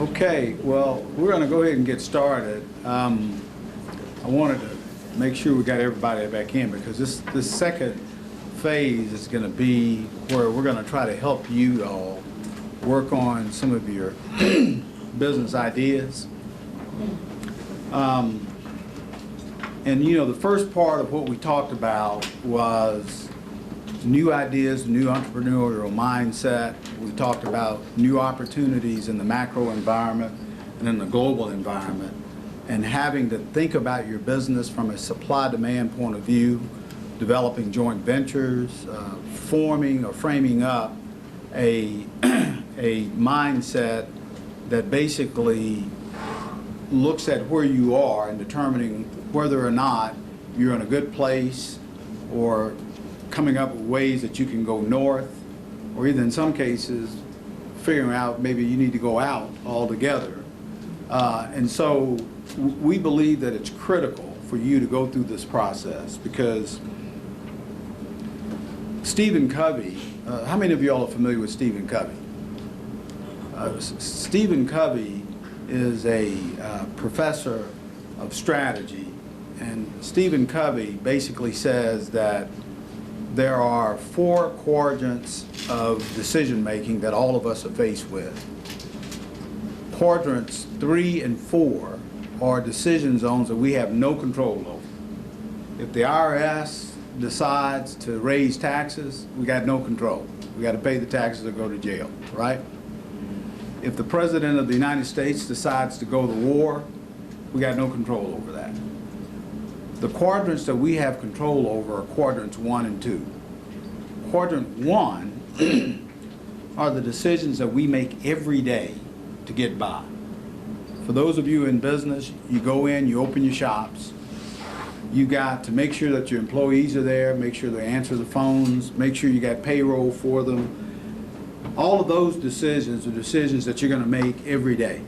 Okay, well, we're going to go ahead and get started. I wanted to make sure we got everybody back in because this second phase is going to be where we're going to try to help you all work on some of your business ideas. And you know, the first part of what we talked about was new ideas, new entrepreneurial mindset. We talked about new opportunities in the macro environment and in the global environment, and having to think about your business from a supply-demand point of view, developing joint ventures, forming or framing up a mindset that basically looks at where you are and determining whether or not you're in a good place or coming up with ways that you can go north, or either in some cases figuring out maybe you need to go out altogether. And so we believe that it's critical for you to go through this process because Stephen Covey, how many of y'all are familiar with Stephen Covey? Stephen Covey is a professor of strategy, and Stephen Covey basically says that there are 4 quadrants of decision making that all of us are faced with. Quadrants 3 and 4 are decision zones that we have no control over. If the IRS decides to raise taxes, we got no control. We got to pay the taxes or go to jail, right? If the President of the United States decides to go to war, we got no control over that. The quadrants that we have control over are quadrants 1 and 2. Quadrant 1 are the decisions that we make every day to get by. For those of you in business, you go in, you open your shops, you got to make sure that your employees are there, make sure they answer the phones, make sure you got payroll for them. All of those decisions are decisions that you're going to make every day.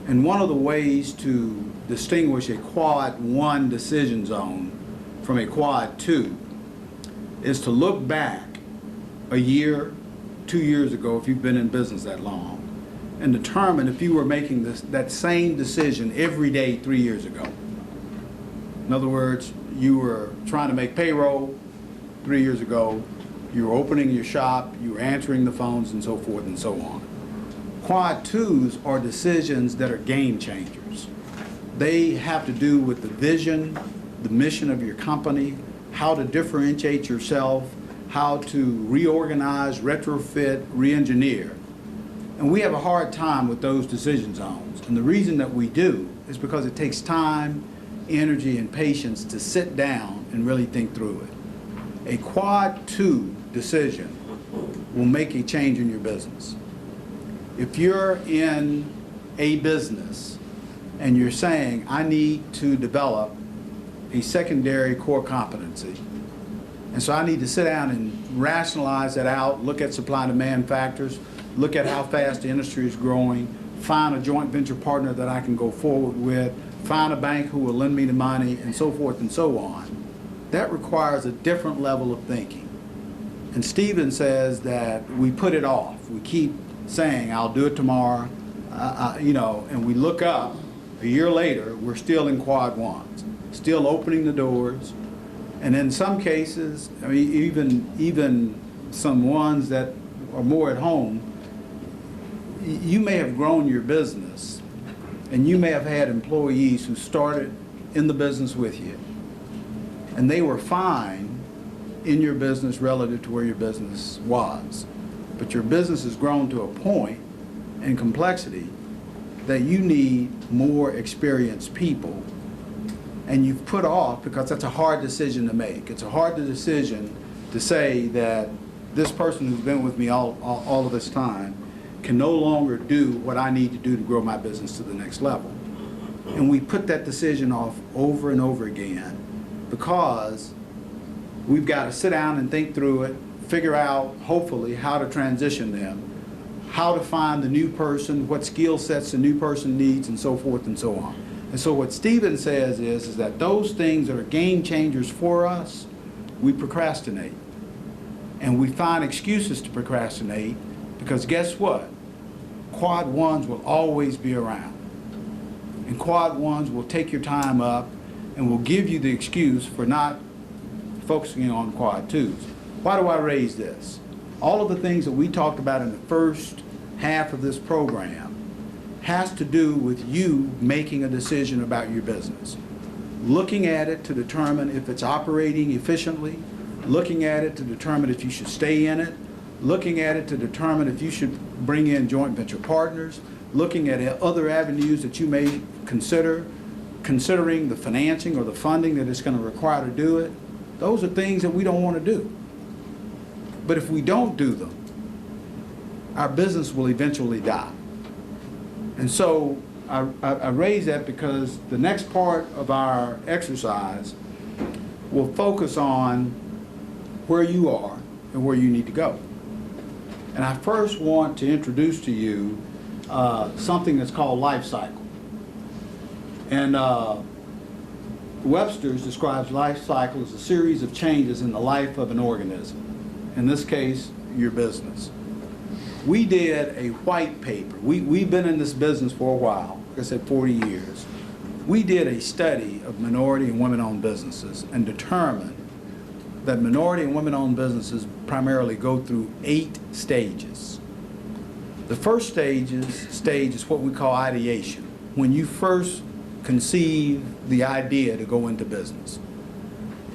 And one of the ways to distinguish a quad 1 decision zone from a quad 2 is to look back a year, 2 years ago, if you've been in business that long, and determine if you were making that same decision every day 3 years ago. In other words, you were trying to make payroll 3 years ago, you were opening your shop, you were answering the phones, and so forth and so on. Quad 2s are decisions that are game changers. They have to do with the vision, the mission of your company, how to differentiate yourself, how to reorganize, retrofit, re-engineer. And we have a hard time with those decision zones. And the reason that we do is because it takes time, energy, and patience to sit down and really think through it. A quad 2 decision will make a change in your business. If you're in a business and you're saying, I need to develop a secondary core competency, and so I need to sit down and rationalize that out, look at supply and demand factors, look at how fast the industry is growing, find a joint venture partner that I can go forward with, find a bank who will lend me the money, and so forth and so on. That requires a different level of thinking. And Stephen says that we put it off. We keep saying, I'll do it tomorrow, and we look up, a year later, we're still in quad 1s, still opening the doors, and in some cases, I mean, even some ones that are more at home, you may have grown your business, and you may have had employees who started in the business with you, and they were fine in your business relative to where your business was. But your business has grown to a point in complexity that you need more experienced people, and you've put off because that's a hard decision to make. It's a hard decision to say that this person who's been with me all of this time can no longer do what I need to do to grow my business to the next level. And we put that decision off over and over again because we've got to sit down and think through it, figure out, hopefully, how to transition them, how to find the new person, what skill sets the new person needs, and so forth and so on. And so what Stephen says is that those things that are game changers for us, we procrastinate. And we find excuses to procrastinate because guess what? quad ones will always be around. And quad ones will take your time up and will give you the excuse for not focusing on quad twos. Why do I raise this? All of the things that we talked about in the first half of this program has to do with you making a decision about your business. Looking at it to determine if it's operating efficiently, looking at it to determine if you should stay in it, looking at it to determine if you should bring in joint venture partners, looking at other avenues that you may consider, considering the financing or the funding that it's going to require to do it. Those are things that we don't want to do. But if we don't do them, our business will eventually die. And so I raise that because the next part of our exercise will focus on where you are and where you need to go. And I first want to introduce to you something that's called life cycle. And Webster's describes life cycle as a series of changes in the life of an organism. In this case, your business. We did a white paper. We've been in this business for a while, like I said, 40 years. We did a study of minority and women-owned businesses and determined that minority and women-owned businesses primarily go through 8 stages. The first stage is what we call ideation, when you first conceive the idea to go into business.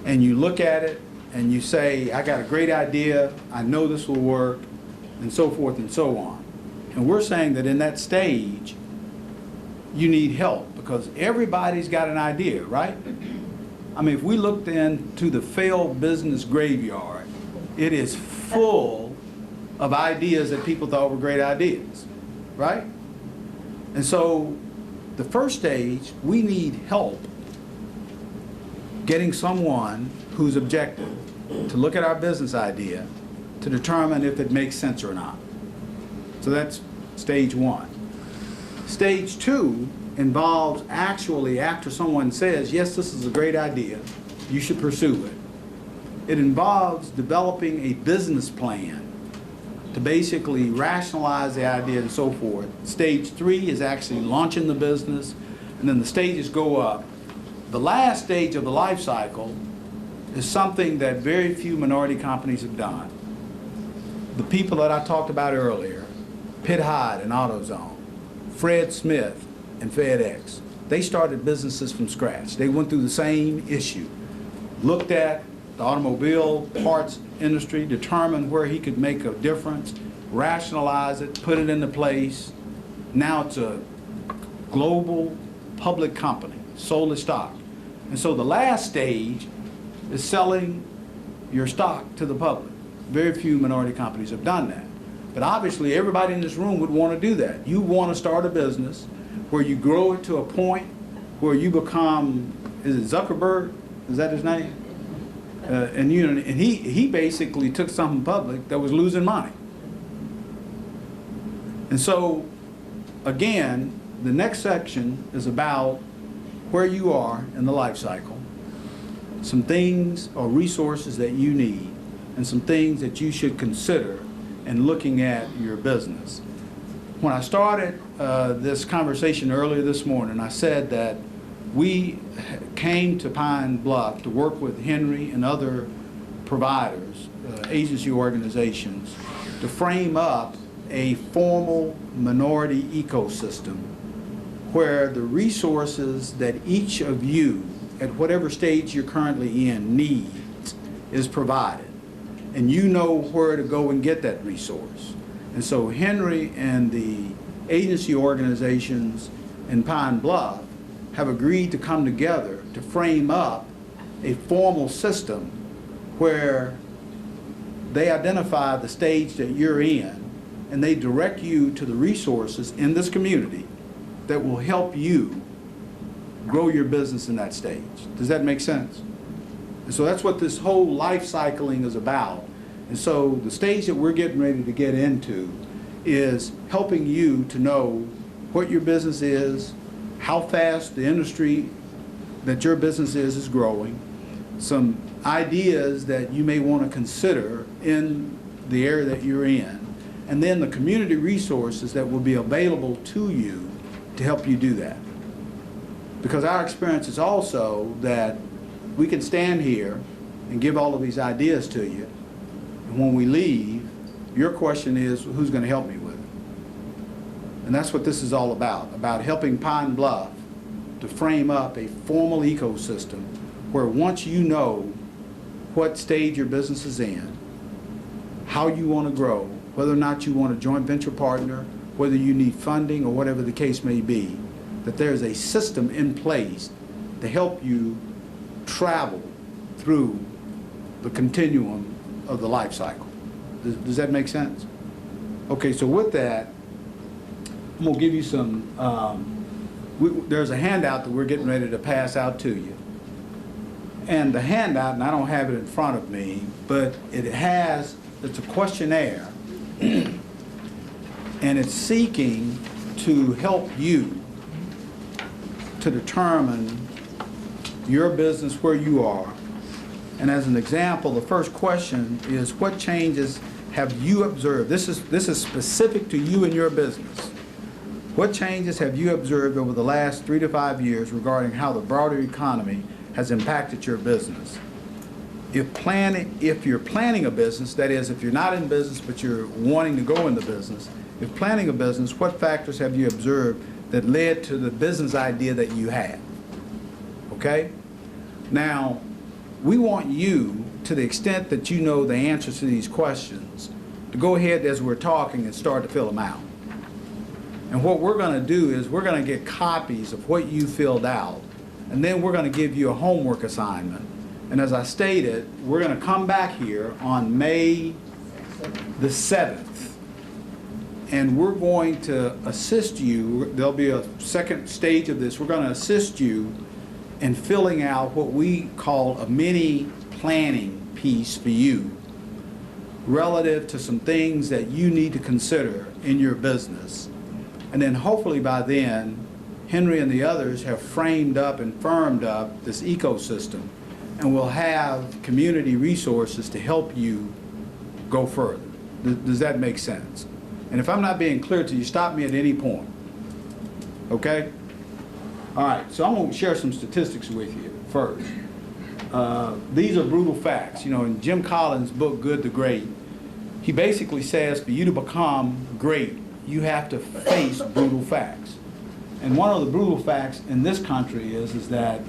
And you look at it and you say, I got a great idea, I know this will work, and so forth and so on. And we're saying that in that stage, you need help because everybody's got an idea, right? I mean, if we looked into the failed business graveyard, it is full of ideas that people thought were great ideas, right? And so the first stage, we need help getting someone who's objective to look at our business idea to determine if it makes sense or not. So that's stage 1. Stage 2 involves actually after someone says, yes, this is a great idea, you should pursue it. It involves developing a business plan to basically rationalize the idea and so forth. Stage 3 is actually launching the business, and then the stages go up. The last stage of the life cycle is something that very few minority companies have done. The people that I talked about earlier, Pitt Hyde and AutoZone, Fred Smith and FedEx, they started businesses from scratch. They went through the same issue, looked at the automobile parts industry, determined where he could make a difference, rationalize it, put it into place. Now it's a global public company, sold its stock. And so the last stage is selling your stock to the public. Very few minority companies have done that. But obviously everybody in this room would want to do that. You want to start a business where you grow it to a point where you become, is it Zuckerberg? Is that his name? And he basically took something public that was losing money. And so, again, the next section is about where you are in the life cycle, some things or resources that you need, and some things that you should consider in looking at your business. When I started this conversation earlier this morning, I said that we came to Pine Bluff to work with Henry and other providers, agency organizations, to frame up a formal minority ecosystem where the resources that each of you, at whatever stage you're currently in, needs is provided. And you know where to go and get that resource. And so Henry and the agency organizations in Pine Bluff have agreed to come together to frame up a formal system where they identify the stage that you're in and they direct you to the resources in this community that will help you grow your business in that stage. Does that make sense? And so that's what this whole life cycling is about. And so the stage that we're getting ready to get into is helping you to know what your business is, how fast the industry that your business is growing, some ideas that you may want to consider in the area that you're in, and then the community resources that will be available to you to help you do that. Because our experience is also that we can stand here and give all of these ideas to you, and when we leave, your question is, who's going to help me with it? And that's what this is all about helping Pine Bluff to frame up a formal ecosystem where once you know what stage your business is in, how you want to grow, whether or not you want a joint venture partner, whether you need funding or whatever the case may be, that there's a system in place to help you travel through the continuum of the life cycle. Does that make sense? Okay, so with that, I'm going to give you some, there's a handout that we're getting ready to pass out to you. And the handout, and I don't have it in front of me, but it's a questionnaire, and it's seeking to help you to determine your business, where you are. And as an example, the first question is, what changes have you observed? This is specific to you and your business. What changes have you observed over the last 3 to 5 years regarding how the broader economy has impacted your business? If you're planning a business, that is, if you're not in business but you're wanting to go into business, if planning a business, what factors have you observed that led to the business idea that you have? Okay? Now, we want you, to the extent that you know the answers to these questions, to go ahead as we're talking and start to fill them out. And what we're going to do is we're going to get copies of what you filled out, and then we're going to give you a homework assignment. And as I stated, we're going to come back here on May the 7th, and we're going to assist you. There'll be a second stage of this. We're going to assist you in filling out what we call a mini planning piece for you relative to some things that you need to consider in your business. And then hopefully by then, Henry and the others have framed up and firmed up this ecosystem, and we'll have community resources to help you go further. Does that make sense? And if I'm not being clear to you, stop me at any point. Okay? All right, so I'm going to share some statistics with you first. These are brutal facts. You know, in Jim Collins' book, Good to Great, he basically says for you to become great, you have to face brutal facts. And one of the brutal facts in this country is that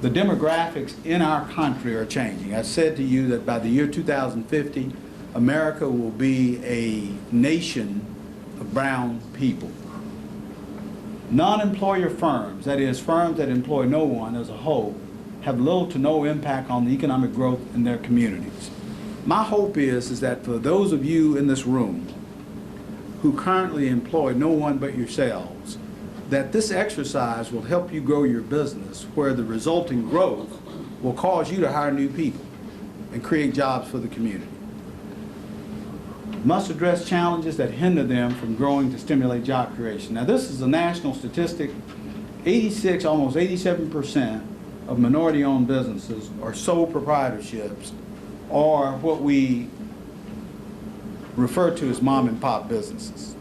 the demographics in our country are changing. I said to you that by the year 2050, America will be a nation of brown people. Non-employer firms, that is, firms that employ no one as a whole, have little to no impact on the economic growth in their communities. My hope is that for those of you in this room who currently employ no one but yourselves, that this exercise will help you grow your business, where the resulting growth will cause you to hire new people and create jobs for the community. Must address challenges that hinder them from growing to stimulate job creation. Now, this is a national statistic. 86, almost 87% of minority-owned businesses are sole proprietorships, or what we refer to as mom and pop businesses.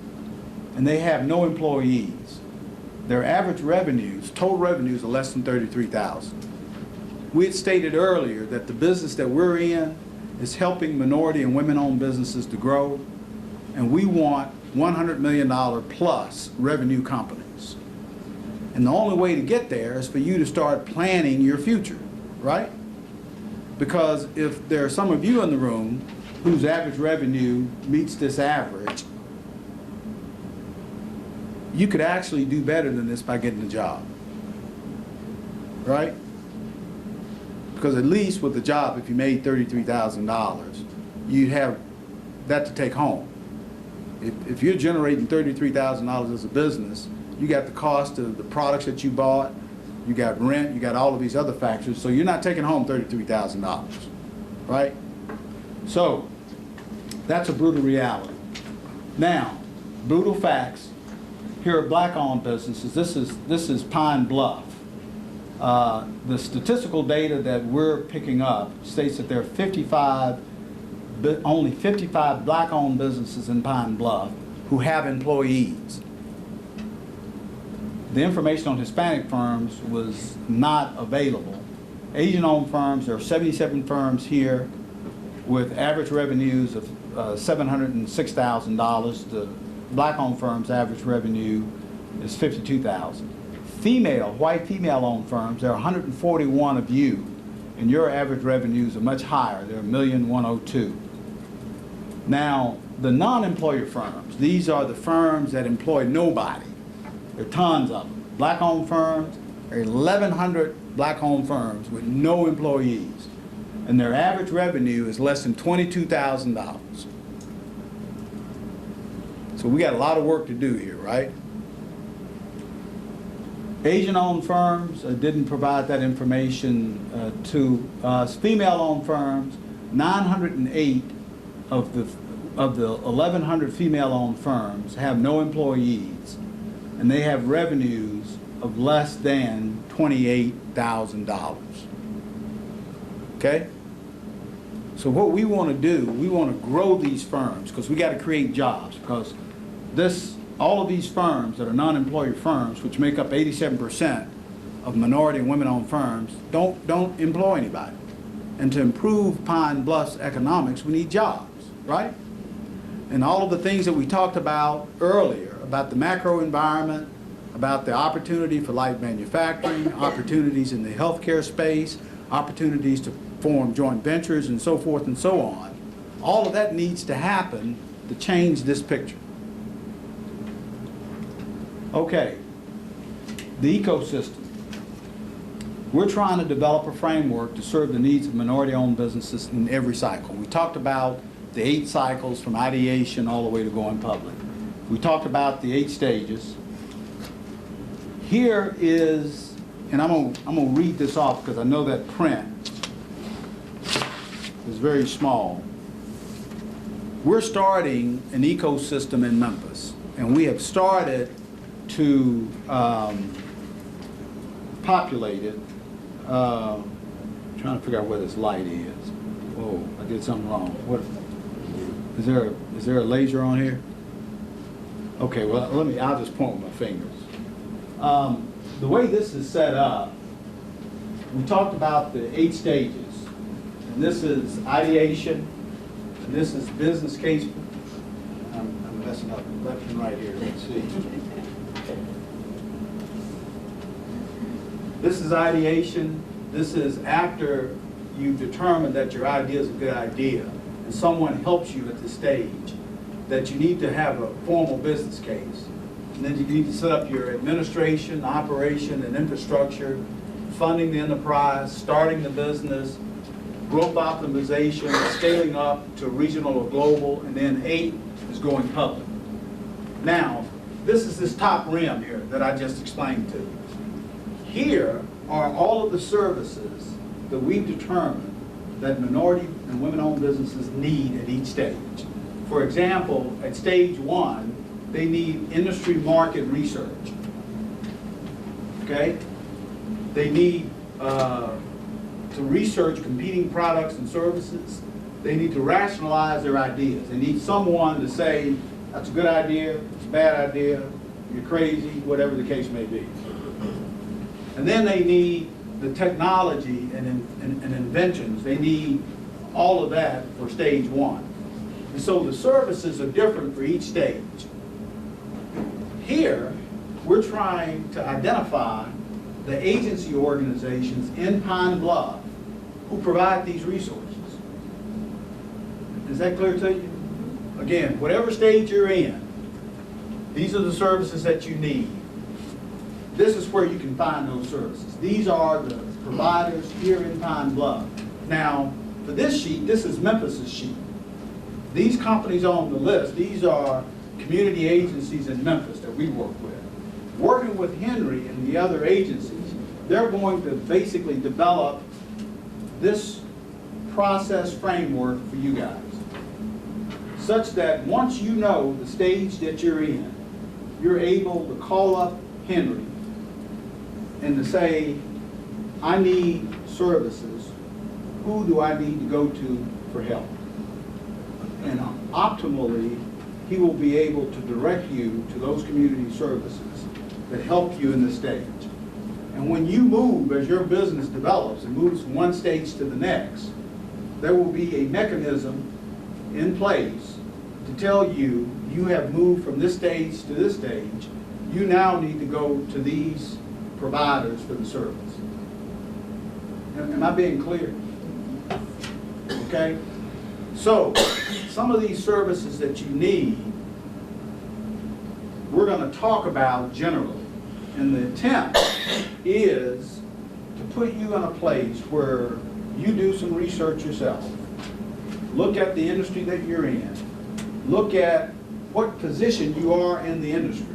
And they have no employees. Their average revenues, total revenues, are less than $33,000. We had stated earlier that the business that we're in is helping minority and women-owned businesses to grow, and we want $100 million plus revenue companies. And the only way to get there is for you to start planning your future, right? Because if there are some of you in the room whose average revenue meets this average, you could actually do better than this by getting a job, right? Because at least with the job, if you made $33,000, you'd have that to take home. If you're generating $33,000 as a business, you got the cost of the products that you bought, you got rent, you got all of these other factors, so you're not taking home $33,000, right? So that's a brutal reality. Now, brutal facts. Here are black-owned businesses. This is Pine Bluff. The statistical data that we're picking up states that there are 55 only 55 black-owned businesses in Pine Bluff who have employees. The information on Hispanic firms was not available. Asian-owned firms, there are 77 firms here with average revenues of $706,000. The black-owned firms' average revenue is $52,000. White female-owned firms, there are 141 of you, and your average revenues are much higher. They're $1,102,000. Now, the non-employer firms, these are the firms that employ nobody. There are tons of them. Black-owned firms, there are 1,100 black-owned firms with no employees, and their average revenue is less than $22,000. So we got a lot of work to do here, right? Asian-owned firms didn't provide that information to us. Female-owned firms, 908 of the 1,100 female-owned firms have no employees, and they have revenues of less than $28,000. Okay? So what we want to do, we want to grow these firms because we got to create jobs, because all of these firms that are non-employer firms, which make up 87% of minority and women-owned firms, don't employ anybody. And to improve Pine Bluff's economics, we need jobs, right? And all of the things that we talked about earlier, about the macro environment, about the opportunity for light manufacturing, opportunities in the healthcare space, opportunities to form joint ventures and so forth and so on, all of that needs to happen to change this picture. Okay, the ecosystem. We're trying to develop a framework to serve the needs of minority-owned businesses in every cycle. We talked about the 8 cycles from ideation all the way to going public. We talked about the 8 stages. Here is, and I'm gonna read this off because I know that print is very small. We're starting an ecosystem in Memphis, and we have started to populate it. Trying to figure out where this light is. Whoa, I did something wrong. What is there a laser on here? Okay, well I'll just point with my fingers. The way this is set up, we talked about the 8 stages, and this is ideation, and this is business case. I'm messing up left and right here. Let's see. This is ideation. This is after you've determined that your idea is a good idea, and someone helps you at this stage, that you need to have a formal business case. And then you need to set up your administration, operation, and infrastructure, funding the enterprise, starting the business, growth optimization, scaling up to regional or global, and then 8 is going public. Now, this is this top rim here that I just explained to you. Here are all of the services that we've determined that minority and women-owned businesses need at each stage. For example, at stage 1, they need industry market research. Okay? They need to research competing products and services. They need to rationalize their ideas. They need someone to say, that's a good idea, it's a bad idea, you're crazy, whatever the case may be. And then they need the technology and inventions. They need all of that for stage 1. And so the services are different for each stage. Here, we're trying to identify the agency organizations in Pine Bluff who provide these resources. Is that clear to you? Again, whatever stage you're in, these are the services that you need. This is where you can find those services. These are the providers here in Pine Bluff. Now, for this sheet, this is Memphis's sheet. These companies on the list, these are community agencies in Memphis that we work with. Working with Henry and the other agencies, they're going to basically develop this process framework for you guys, such that once you know the stage that you're in, you're able to call up Henry and to say, I need services. Who do I need to go to for help? and optimally, he will be able to direct you to those community services that help you in this stage. And when you move, as your business develops and moves from one stage to the next, there will be a mechanism in place to tell you, you have moved from this stage to this stage, you now need to go to these providers for the service. Am I being clear? Okay? So, some of these services that you need, we're going to talk about generally. And the intent is to put you in a place where you do some research yourself. Look at the industry that you're in. Look at what position you are in the industry.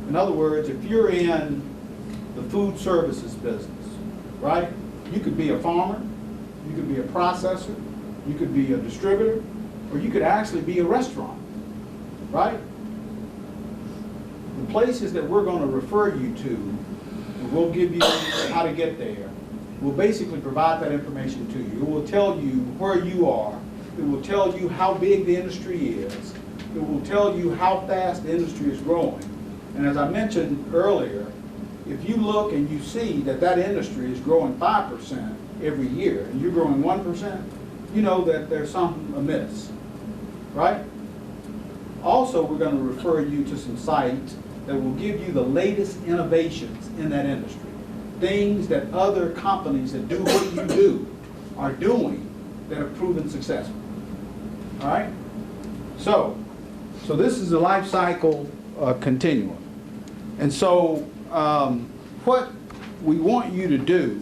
In other words, if you're in the food services business, right? You could be a farmer, you could be a processor, you could be a distributor, or you could actually be a restaurant, right? The places that we're going to refer you to, and we'll give you how to get there, will basically provide that information to you. It will tell you where you are. It will tell you how big the industry is. It will tell you how fast the industry is growing. And as I mentioned earlier, if you look and you see that that industry is growing 5% every year, and you're growing 1%, you know that there's something amiss, right? Also, we're going to refer you to some sites that will give you the latest innovations in that industry. Things that other companies that do what you do are doing that have proven successful. All right? So this is a life cycle continuum. And so what we want you to do,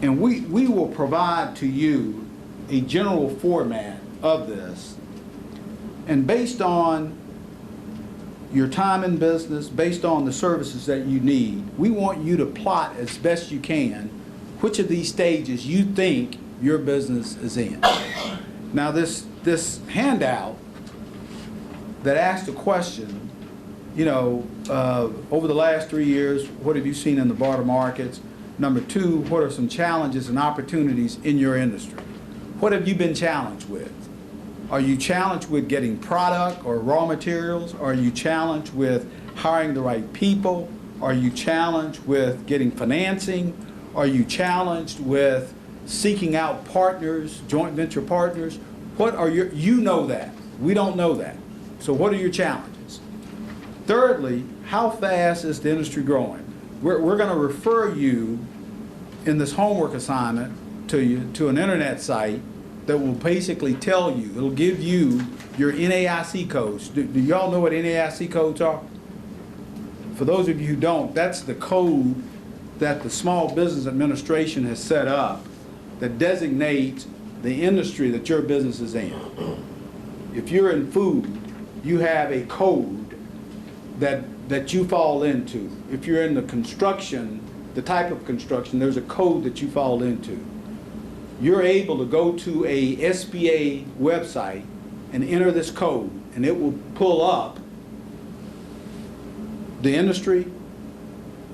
and we will provide to you a general format of this, and based on your time in business, based on the services that you need, we want you to plot as best you can which of these stages you think your business is in. Now this handout that asks the question, over the last 3 years, what have you seen in the broader markets? Number two, what are some challenges and opportunities in your industry? What have you been challenged with? Are you challenged with getting product or raw materials? Are you challenged with hiring the right people? Are you challenged with getting financing? Are you challenged with seeking out partners, joint venture partners? What are you know that. We don't know that. So what are your challenges? Thirdly, how fast is the industry growing? We're going to refer you in this homework assignment to an internet site that will basically tell you, it'll give you your NAIC codes. Do y'all know what NAIC codes are? For those of you who don't, that's the code that the Small Business Administration has set up that designates the industry that your business is in. If you're in food, you have a code that you fall into. If you're in the construction, the type of construction, there's a code that you fall into. You're able to go to a SBA website and enter this code, and it will pull up the industry,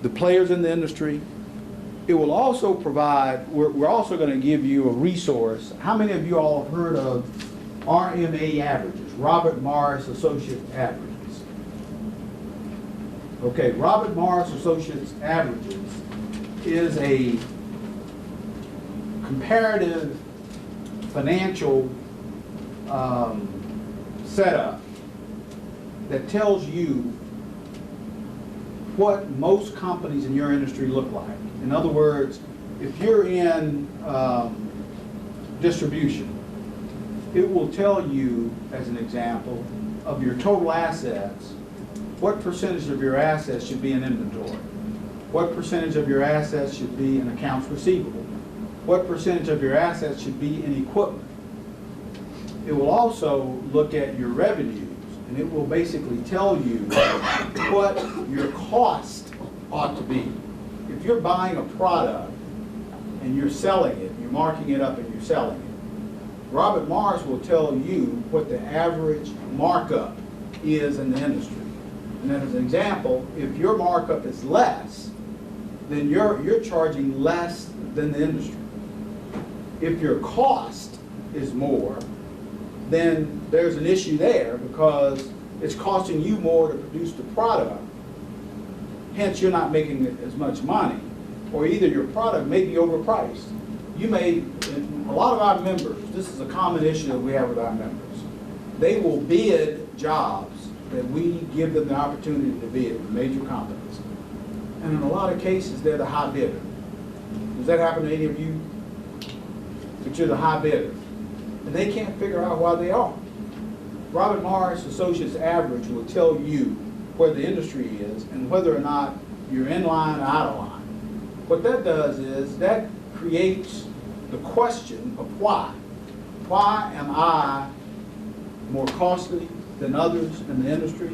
the players in the industry. It will also provide, we're also going to give you a resource. How many of you all have heard of RMA averages, Robert Morris Associate averages? Okay, Robert Morris Associates averages is a comparative financial setup that tells you what most companies in your industry look like. In other words, if you're in distribution, it will tell you, as an example, of your total assets, what percentage of your assets should be in inventory, what percentage of your assets should be in accounts receivable, what percentage of your assets should be in equipment. It will also look at your revenues, and it will basically tell you what your cost ought to be. If you're buying a product and you're selling it, you're marking it up and you're selling it, Robert Morris will tell you what the average markup is in the industry. And then as an example, if your markup is less, then you're charging less than the industry. If your cost is more, then there's an issue there because it's costing you more to produce the product. Hence, you're not making as much money, or either your product may be overpriced. You may, a lot of our members, this is a common issue that we have with our members. They will bid jobs that we give them the opportunity to bid with major companies. And in a lot of cases, they're the high bidder. Does that happen to any of you? That you're the high bidder. And they can't figure out why they are. Robert Morris Associates average will tell you where the industry is and whether or not you're in line or out of line. What that does is that creates the question of why. Why am I more costly than others in the industry?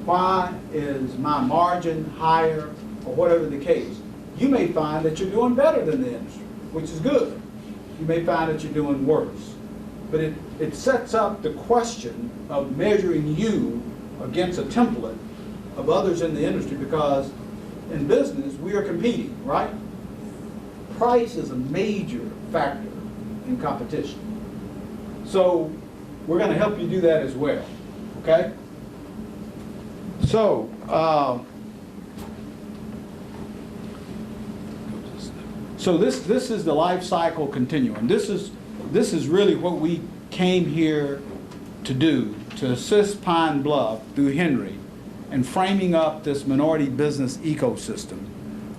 Why is my margin higher, or whatever the case? You may find that you're doing better than the industry, which is good. You may find that you're doing worse. But it sets up the question of measuring you against a template of others in the industry, because in business, we are competing, right? Price is a major factor in competition. So we're going to help you do that as well, okay? So, this is the life cycle continuum. This is really what we came here to do, to assist Pine Bluff through Henry in framing up this minority business ecosystem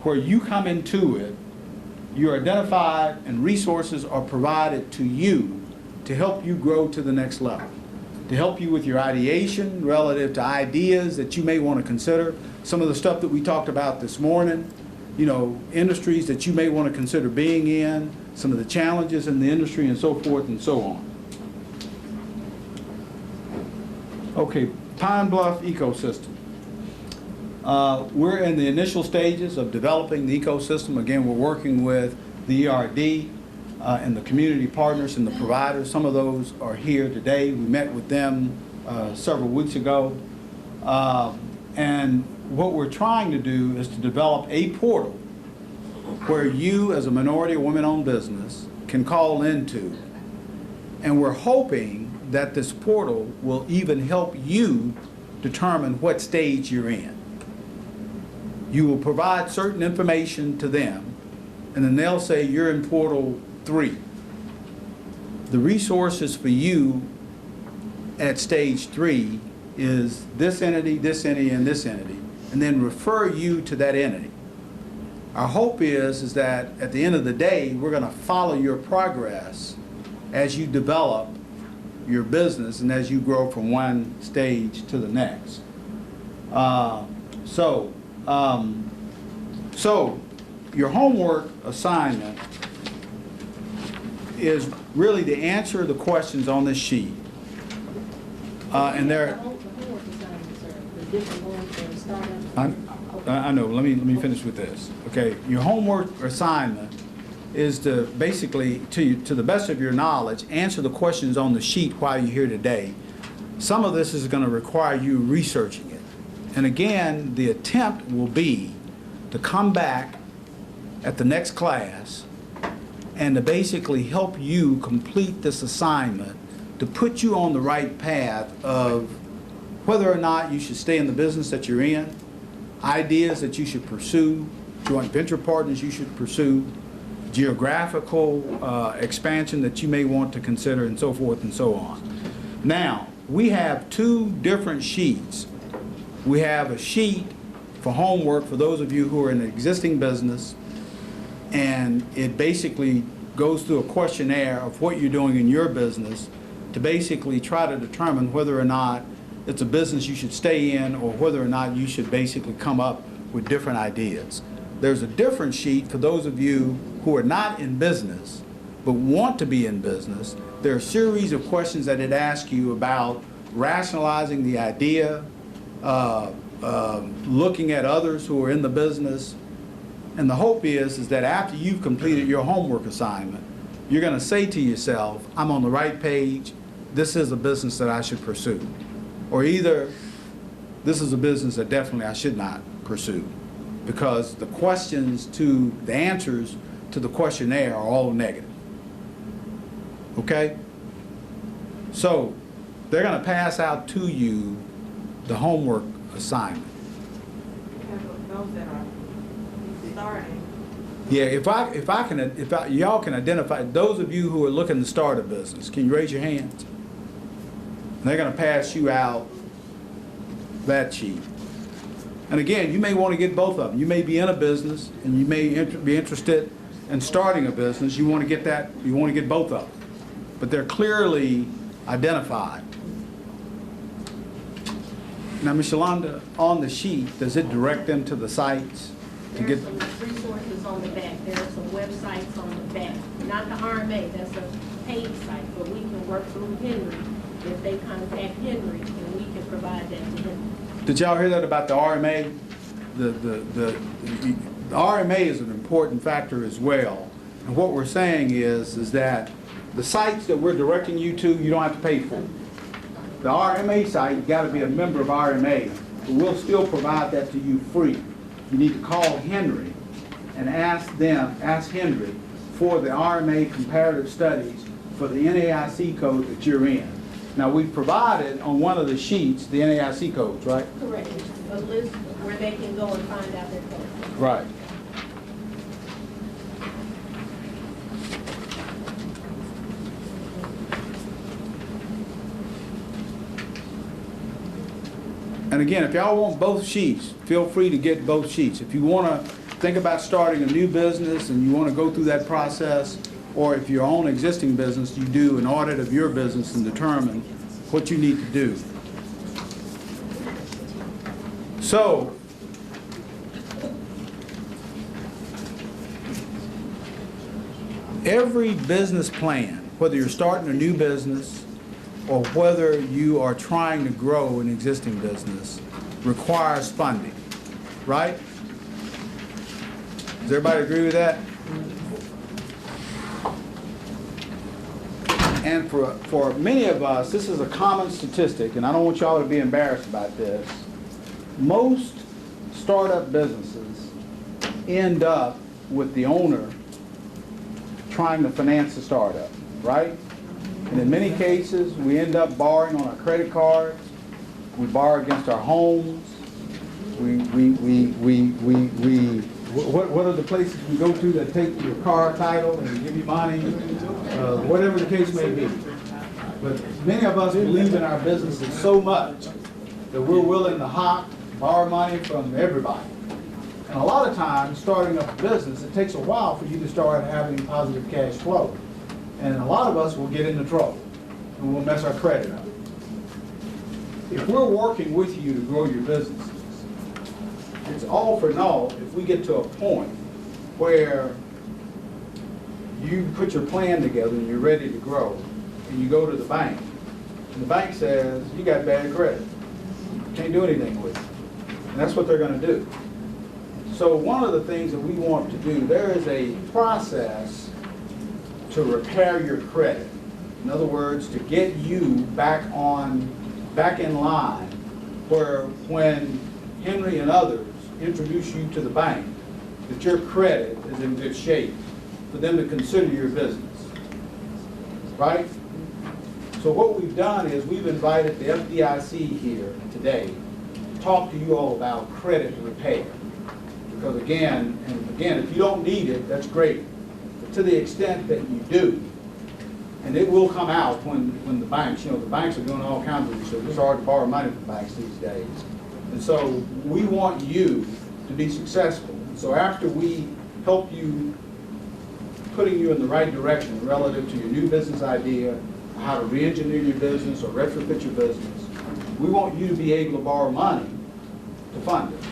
where you come into it, you're identified, and resources are provided to you to help you grow to the next level, to help you with your ideation relative to ideas that you may want to consider. Some of the stuff that we talked about this morning, you know, industries that you may want to consider being in, some of the challenges in the industry, and so forth and so on. Okay, Pine Bluff ecosystem. We're in the initial stages of developing the ecosystem. Again, we're working with the ERD and the community partners and the providers. Some of those are here today. We met with them several weeks ago. And what we're trying to do is to develop a portal where you, as a minority or women-owned business, can call into. And we're hoping that this portal will even help you determine what stage you're in. You will provide certain information to them, and then they'll say you're in portal 3. The resources for you at stage 3 is this entity, and this entity, and then refer you to that entity. Our hope is that at the end of the day, we're going to follow your progress as you develop your business and as you grow from one stage to the next. So your homework assignment is really to answer the questions on this sheet. And there. I know. Let me finish with this. Okay, your homework assignment is to basically, to the best of your knowledge, answer the questions on the sheet while you're here today. Some of this is going to require you researching it. And again, the attempt will be to come back at the next class and to basically help you complete this assignment to put you on the right path of whether or not you should stay in the business that you're in, ideas that you should pursue, joint venture partners you should pursue, geographical expansion that you may want to consider, and so forth and so on. Now, we have 2 different sheets. We have a sheet for homework for those of you who are in an existing business, and it basically goes through a questionnaire of what you're doing in your business to basically try to determine whether or not it's a business you should stay in or whether or not you should basically come up with different ideas. There's a different sheet for those of you who are not in business but want to be in business. There are a series of questions that it asks you about rationalizing the idea, looking at others who are in the business. And the hope is that after you've completed your homework assignment, you're going to say to yourself, I'm on the right page, this is a business that I should pursue. Or either, this is a business that definitely I should not pursue, because the answers to the questionnaire are all negative. Okay? So they're going to pass out to you the homework assignment. Those that are starting. Yeah, if y'all can identify, those of you who are looking to start a business, can you raise your hands? They're going to pass you out that sheet. And again, you may want to get both of them. You may be in a business and you may be interested in starting a business. You want to get that, you want to get both of them. But they're clearly identified. Now, Ms. Yolanda, on the sheet, does it direct them to the sites to get? There's some resources on the back. There are some websites on the back. Not the RMA, that's a paid site, but we can work through Henry. If they contact Henry, and we can provide that to him. Did y'all hear that about the RMA? The RMA is an important factor as well. And what we're saying is that the sites that we're directing you to, you don't have to pay for. The RMA site, you got to be a member of RMA, but we'll still provide that to you free. You need to call Henry and ask Henry for the RMA comparative studies for the NAIC code that you're in. Now, we've provided on one of the sheets the NAIC codes, right? Correct. A list where they can go and find out their code. Right. And again, if y'all want both sheets, feel free to get both sheets. If you want to think about starting a new business and you want to go through that process, or if your own existing business, you do an audit of your business and determine what you need to do. So, every business plan, whether you're starting a new business or whether you are trying to grow an existing business, requires funding, right? Does everybody agree with that? And for many of us, this is a common statistic, and I don't want y'all to be embarrassed about this. Most startup businesses end up with the owner trying to finance the startup, right? And in many cases, we end up borrowing on our credit cards. We borrow against our homes. What are the places you go to that take your car title and give you money? Whatever the case may be. But many of us believe in our businesses so much that we're willing to borrow money from everybody. And a lot of times, starting up a business, it takes a while for you to start having positive cash flow. And a lot of us will get into trouble and we'll mess our credit up. If we're working with you to grow your businesses, it's all for naught if we get to a point where you put your plan together and you're ready to grow, and you go to the bank, and the bank says, you got bad credit. Can't do anything with it. And that's what they're going to do. So one of the things that we want to do, there is a process to repair your credit. In other words, to get you back in line, where when Henry and others introduce you to the bank, that your credit is in good shape for them to consider your business, right? So what we've done is we've invited the FDIC here today to talk to you all about credit repair. Because again, if you don't need it, that's great. But to the extent that you do, and it will come out when the banks, the banks are doing all kinds of research. It's hard to borrow money from banks these days. And so we want you to be successful. So after we help you, putting you in the right direction relative to your new business idea, how to re-engineer your business or retrofit your business, we want you to be able to borrow money to fund it.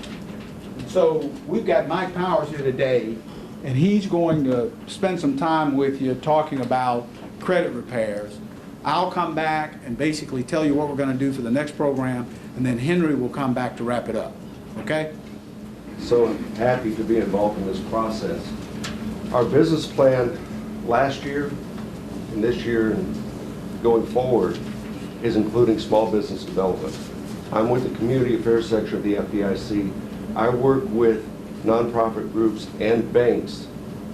And so we've got Mike Powers here today, and he's going to spend some time with you talking about credit repairs. I'll come back and basically tell you what we're going to do for the next program, and then Henry will come back to wrap it up. Okay? So happy to be involved in this process. Our business plan last year and this year and going forward is including small business development. I'm with the Community Affairs section of the FDIC. I work with nonprofit groups and banks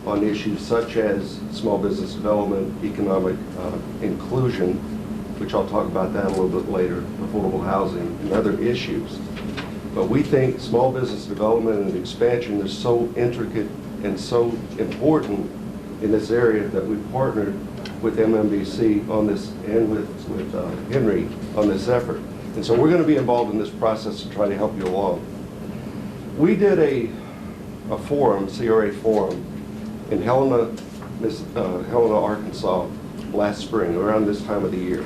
on issues such as small business development, economic inclusion, which I'll talk about that a little bit later, affordable housing and other issues. But we think small business development and expansion is so intricate and so important in this area that we partnered with MMBC on this and with Henry on this effort. And so we're going to be involved in this process to try to help you along. We did a forum, CRA forum, in Helena, Arkansas last spring, around this time of the year.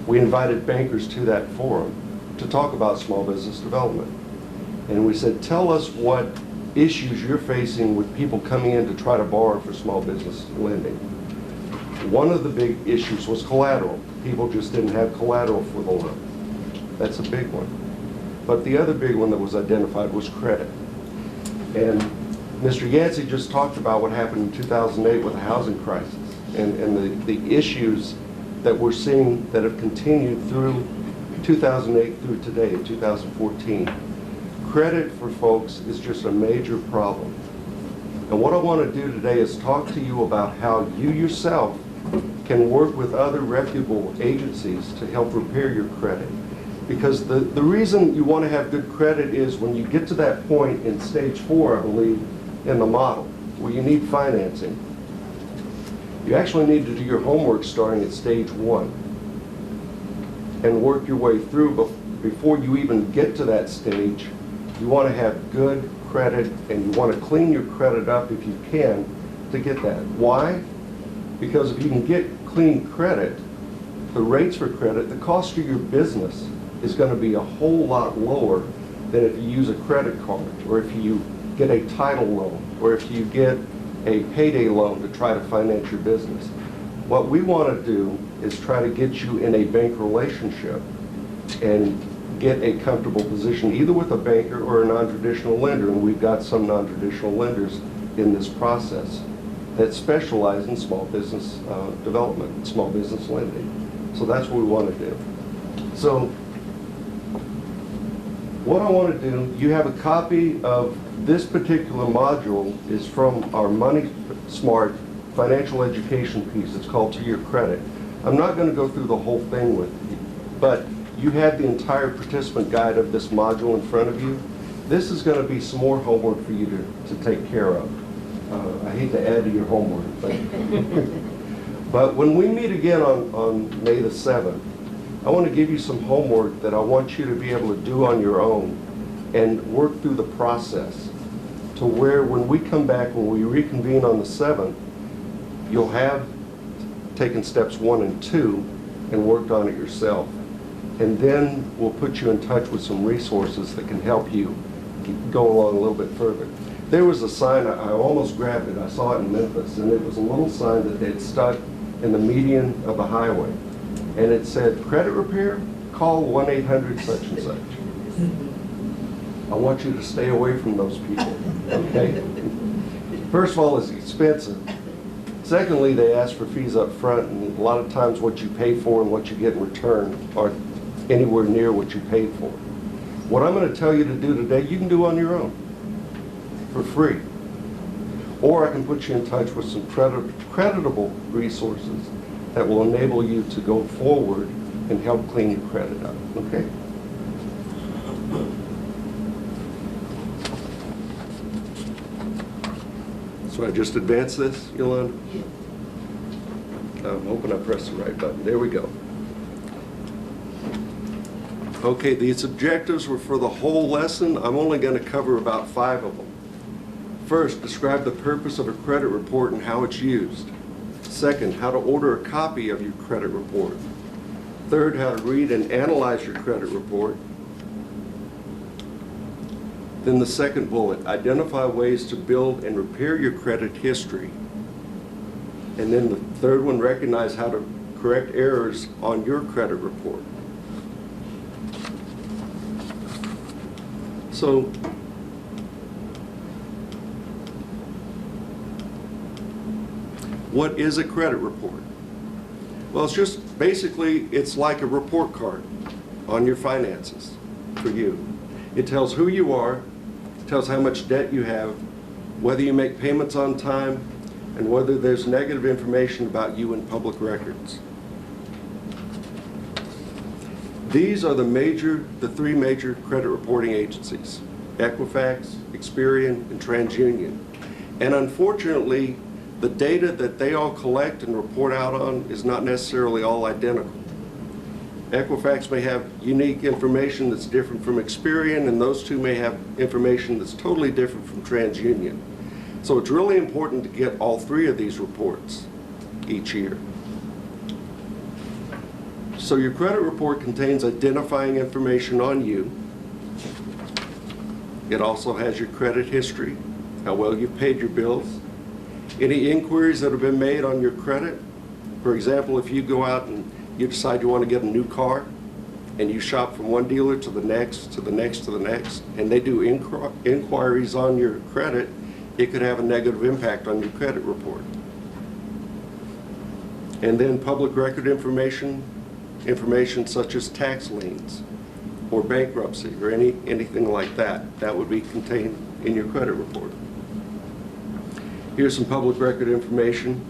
We invited bankers to that forum to talk about small business development. And we said, tell us what issues you're facing with people coming in to try to borrow for small business lending. One of the big issues was collateral. People just didn't have collateral for the loan. That's a big one. But the other big one that was identified was credit. And Mr. Yancey just talked about what happened in 2008 with the housing crisis and the issues that we're seeing that have continued through 2008 through today, 2014. Credit for folks is just a major problem. And what I want to do today is talk to you about how you yourself can work with other reputable agencies to help repair your credit. Because the reason you want to have good credit is when you get to that point in stage 4, I believe, in the model, where you need financing. You actually need to do your homework starting at stage 1 and work your way through. But before you even get to that stage, you want to have good credit and you want to clean your credit up if you can to get that. Why? Because if you can get clean credit, the rates for credit, the cost of your business is going to be a whole lot lower than if you use a credit card, or if you get a title loan, or if you get a payday loan to try to finance your business. What we want to do is try to get you in a bank relationship and get a comfortable position either with a banker or a non-traditional lender, and we've got some non-traditional lenders in this process that specialize in small business development, small business lending. So that's what we want to do. So what I want to do, you have a copy of this particular module is from our Money Smart financial education piece. It's called To Your Credit. I'm not going to go through the whole thing with you, but you have the entire participant guide of this module in front of you. This is going to be some more homework for you to take care of. I hate to add to your homework, but when we meet again on May the 7th, I want to give you some homework that I want you to be able to do on your own and work through the process to where when we come back, when we reconvene on the 7th, you'll have taken steps 1 and 2 and worked on it yourself. And then we'll put you in touch with some resources that can help you go along a little bit further. There was a sign, I almost grabbed it, I saw it in Memphis, and it was a little sign that they'd stuck in the median of the highway. And it said, credit repair, call 1-800 such and such. I want you to stay away from those people, okay? First of all, it's expensive. Secondly, they ask for fees up front, and a lot of times what you pay for and what you get in return aren't anywhere near what you paid for. What I'm going to tell you to do today, you can do on your own for free. Or I can put you in touch with some creditable resources that will enable you to go forward and help clean your credit up, okay? So I just advance this, Yolanda? I'm hoping I pressed the right button. There we go. Okay, these objectives were for the whole lesson. I'm only going to cover about 5 of them. First, describe the purpose of a credit report and how it's used. Second, how to order a copy of your credit report. Third, how to read and analyze your credit report. Then the second bullet, identify ways to build and repair your credit history. And then the third one, recognize how to correct errors on your credit report. So, what is a credit report? Well, it's just basically, it's like a report card on your finances for you. It tells who you are, tells how much debt you have, whether you make payments on time, and whether there's negative information about you in public records. These are the three major credit reporting agencies: Equifax, Experian, and TransUnion. And unfortunately, the data that they all collect and report out on is not necessarily all identical. Equifax may have unique information that's different from Experian, and those two may have information that's totally different from TransUnion. So it's really important to get all three of these reports each year. So your credit report contains identifying information on you. It also has your credit history, how well you've paid your bills, any inquiries that have been made on your credit. For example, if you go out and you decide you want to get a new car, and you shop from one dealer to the next, to the next, to the next, and they do inquiries on your credit, it could have a negative impact on your credit report. And then public record information such as tax liens or bankruptcy or anything like that would be contained in your credit report. Here's some public record information: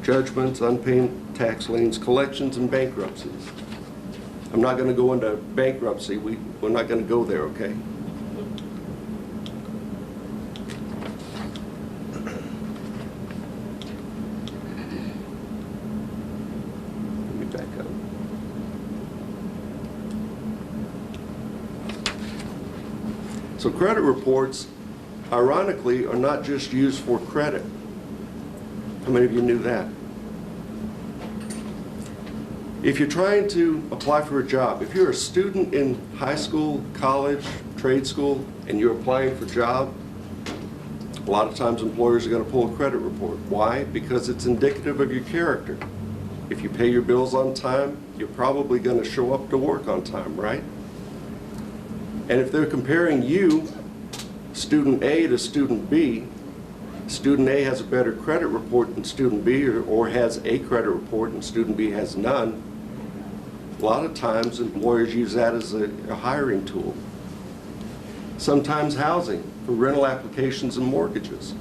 judgments, unpaid tax liens, collections, and bankruptcies. I'm not going to go into bankruptcy. We're not going to go there, okay? Let me back up. So credit reports, ironically, are not just used for credit. How many of you knew that? If you're trying to apply for a job, if you're a student in high school, college, trade school, and you're applying for a job, a lot of times employers are going to pull a credit report. Why? Because it's indicative of your character. If you pay your bills on time, you're probably going to show up to work on time, right? And if they're comparing you, student A, to student B, student A has a better credit report than student B, or has a credit report and student B has none, a lot of times employers use that as a hiring tool. Sometimes housing for rental applications and mortgages.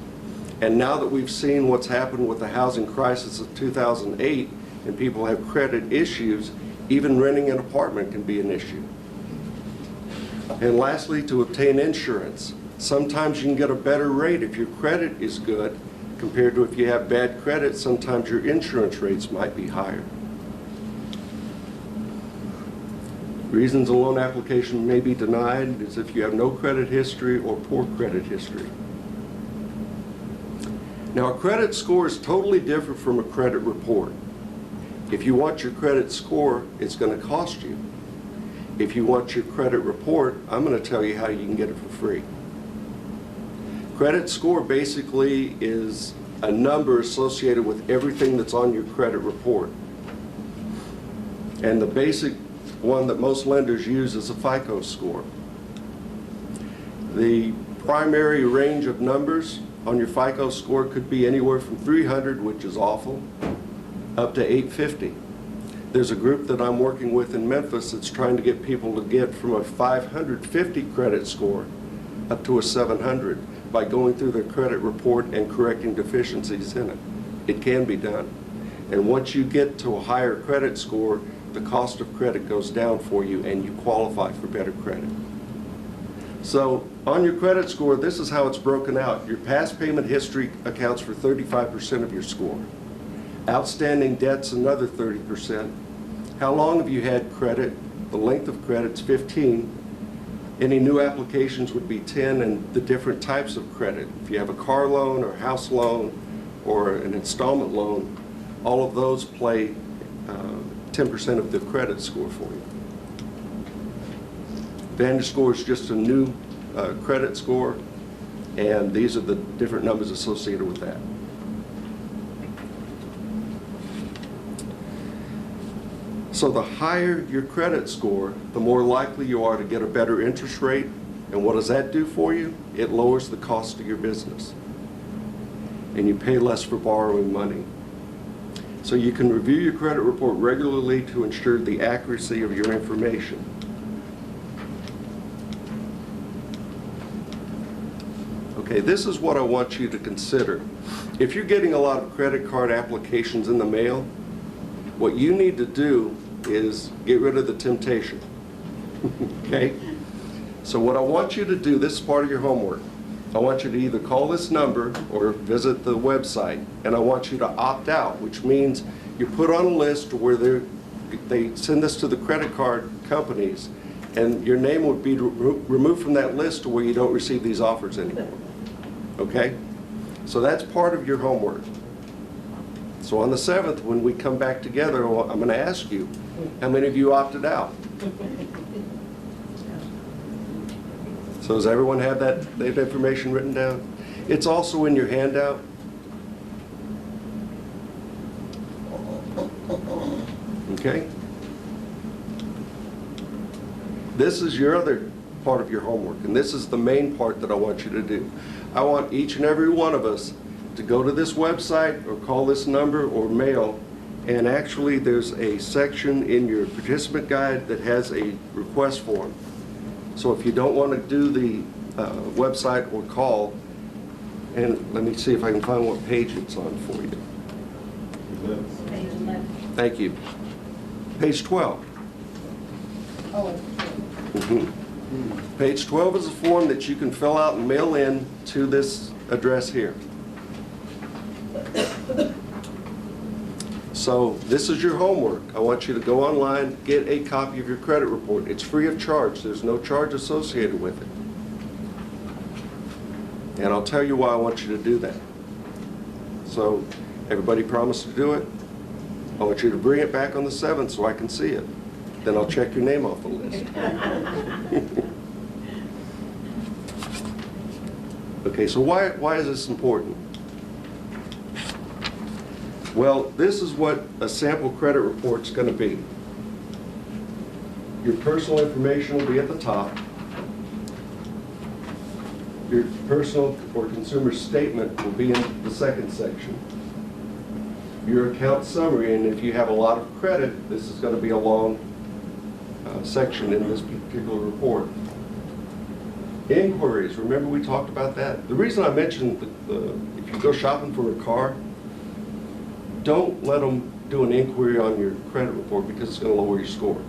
And now that we've seen what's happened with the housing crisis of 2008 and people have credit issues, even renting an apartment can be an issue. And lastly, to obtain insurance. Sometimes you can get a better rate if your credit is good compared to if you have bad credit. Sometimes your insurance rates might be higher. Reasons a loan application may be denied is if you have no credit history or poor credit history. Now, a credit score is totally different from a credit report. If you want your credit score, it's going to cost you. If you want your credit report, I'm going to tell you how you can get it for free. Credit score basically is a number associated with everything that's on your credit report. And the basic one that most lenders use is a FICO score. The primary range of numbers on your FICO score could be anywhere from 300, which is awful, up to 850. There's a group that I'm working with in Memphis that's trying to get people to get from a 550 credit score up to a 700 by going through their credit report and correcting deficiencies in it. It can be done. And once you get to a higher credit score, the cost of credit goes down for you and you qualify for better credit. So on your credit score, this is how it's broken out. Your past payment history accounts for 35% of your score. Outstanding debt's another 30%. How long have you had credit? The length of credit's 15. Any new applications would be 10, and the different types of credit. If you have a car loan or house loan or an installment loan, all of those play 10% of the credit score for you. VantageScore is just a new credit score, and these are the different numbers associated with that. So the higher your credit score, the more likely you are to get a better interest rate. And what does that do for you? It lowers the cost of your business. And you pay less for borrowing money. So you can review your credit report regularly to ensure the accuracy of your information. Okay, this is what I want you to consider. If you're getting a lot of credit card applications in the mail, what you need to do is get rid of the temptation. Okay? So what I want you to do, this is part of your homework. I want you to either call this number or visit the website, and I want you to opt out, which means you're put on a list where they send this to the credit card companies, and your name would be removed from that list to where you don't receive these offers anymore. Okay? So that's part of your homework. So on the 7th, when we come back together, I'm going to ask you, how many of you opted out? So does everyone have that information written down? It's also in your handout. Okay? This is your other part of your homework, and this is the main part that I want you to do. I want each and every one of us to go to this website or call this number or mail, and actually there's a section in your participant guide that has a request form. So if you don't want to do the website or call, and let me see if I can find what page it's on for you. Page 11. Thank you. Page 12. Oh, Page 12 is a form that you can fill out and mail in to this address here. So this is your homework. I want you to go online, get a copy of your credit report. It's free of charge. There's no charge associated with it. And I'll tell you why I want you to do that. So everybody promised to do it? I want you to bring it back on the 7th so I can see it. Then I'll check your name off the list. Okay, so why is this important? Well, this is what a sample credit report's going to be. Your personal information will be at the top. Your personal or consumer statement will be in the second section. Your account summary, and if you have a lot of credit, this is going to be a long section in this particular report. Inquiries, remember we talked about that? The reason I mentioned if you go shopping for a car, don't let them do an inquiry on your credit report because it's going to lower your score.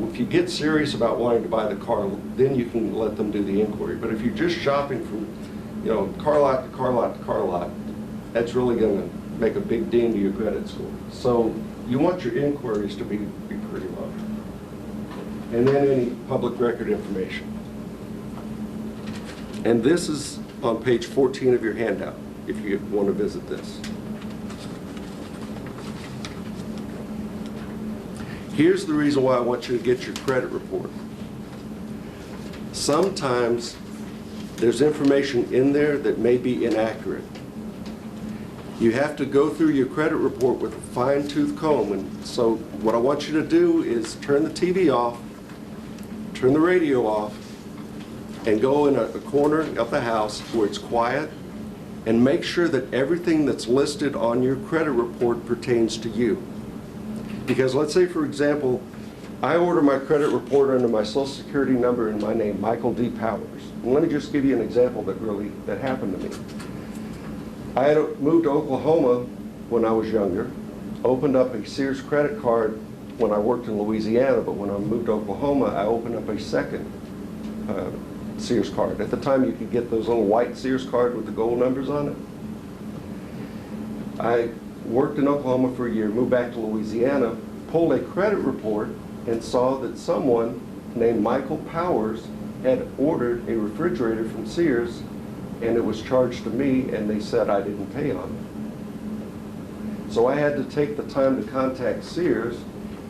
If you get serious about wanting to buy the car, then you can let them do the inquiry. But if you're just shopping from, car lot to car lot to car lot, that's really going to make a big ding to your credit score. So you want your inquiries to be pretty low. And then any public record information. And this is on page 14 of your handout, if you want to visit this. Here's the reason why I want you to get your credit report. Sometimes there's information in there that may be inaccurate. You have to go through your credit report with a fine-tooth comb. And so what I want you to do is turn the TV off, turn the radio off, and go in a corner of the house where it's quiet, and make sure that everything that's listed on your credit report pertains to you. Because let's say, for example, I order my credit report under my Social Security number and my name, Michael D. Powers. And let me just give you an example that happened to me. I had moved to Oklahoma when I was younger, opened up a Sears credit card when I worked in Louisiana, but when I moved to Oklahoma, I opened up a second Sears card. At the time, you could get those little white Sears cards with the gold numbers on it. I worked in Oklahoma for a year, moved back to Louisiana, pulled a credit report, and saw that someone named Michael Powers had ordered a refrigerator from Sears, and it was charged to me, and they said I didn't pay on it. So I had to take the time to contact Sears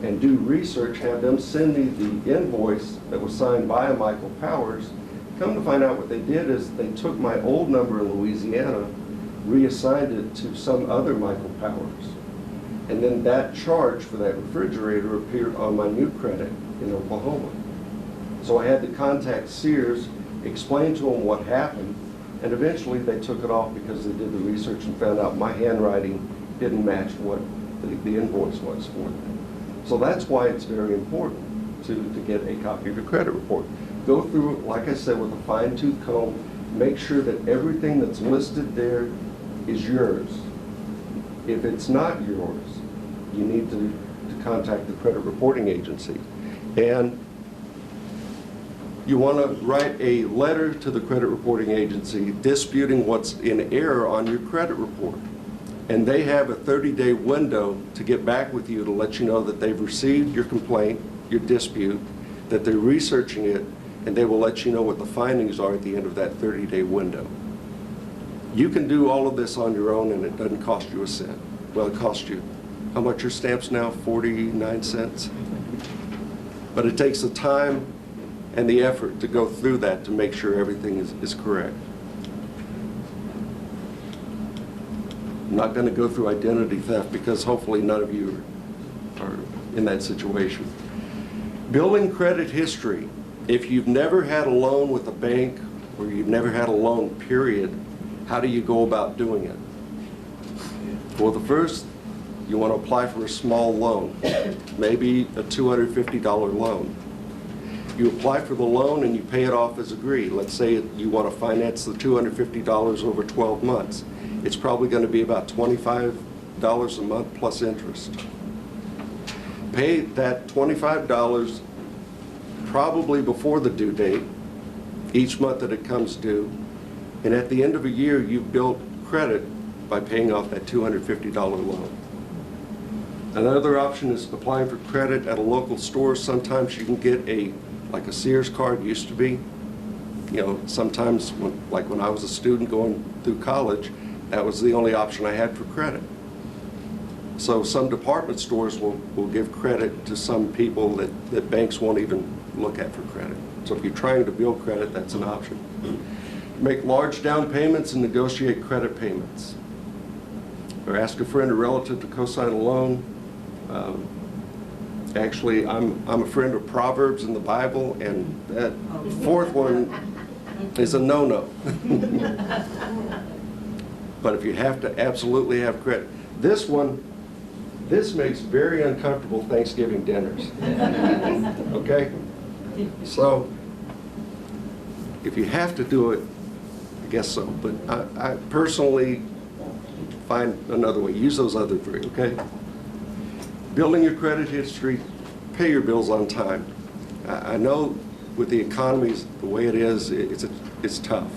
and do research, have them send me the invoice that was signed by Michael Powers. Come to find out, what they did is they took my old number in Louisiana, reassigned it to some other Michael Powers, and then that charge for that refrigerator appeared on my new credit in Oklahoma. So I had to contact Sears, explain to them what happened, and eventually they took it off because they did the research and found out my handwriting didn't match what the invoice was for them. So that's why it's very important to get a copy of your credit report. Go through it, like I said, with a fine-tooth comb. Make sure that everything that's listed there is yours. If it's not yours, you need to to contact the credit reporting agency. And you want to write a letter to the credit reporting agency disputing what's in error on your credit report. And they have a 30-day window to get back with you to let you know that they've received your complaint, your dispute, that they're researching it, and they will let you know what the findings are at the end of that 30-day window. You can do all of this on your own and it doesn't cost you a cent. Well, it costs you, how much are stamps now? 49 cents? But it takes the time and the effort to go through that to make sure everything is correct. I'm not going to go through identity theft because hopefully none of you are in that situation. Building credit history. If you've never had a loan with a bank or you've never had a loan, period, how do you go about doing it? Well, the first, you want to apply for a small loan, maybe a $250 loan. You apply for the loan and you pay it off as agreed. Let's say you want to finance the $250 over 12 months. It's probably going to be about $25 a month plus interest. Pay that $25 probably before the due date, each month that it comes due, and at the end of a year, you've built credit by paying off that $250 loan. Another option is applying for credit at a local store. Sometimes you can get like a Sears card used to be. You know, sometimes when I was a student going through college, that was the only option I had for credit. So some department stores will give credit to some people that banks won't even look at for credit. So if you're trying to build credit, that's an option. Make large down payments and negotiate credit payments. Or ask a friend or relative to co-sign a loan. Actually, I'm a friend of Proverbs in the Bible, and that fourth one is a no-no. But if you have to absolutely have credit. This makes very uncomfortable Thanksgiving dinners. Okay? So, if you have to do it, I guess so. But I personally find another way. Use those other three, okay? Building your credit history, pay your bills on time. I know with the economies the way it is, it's tough.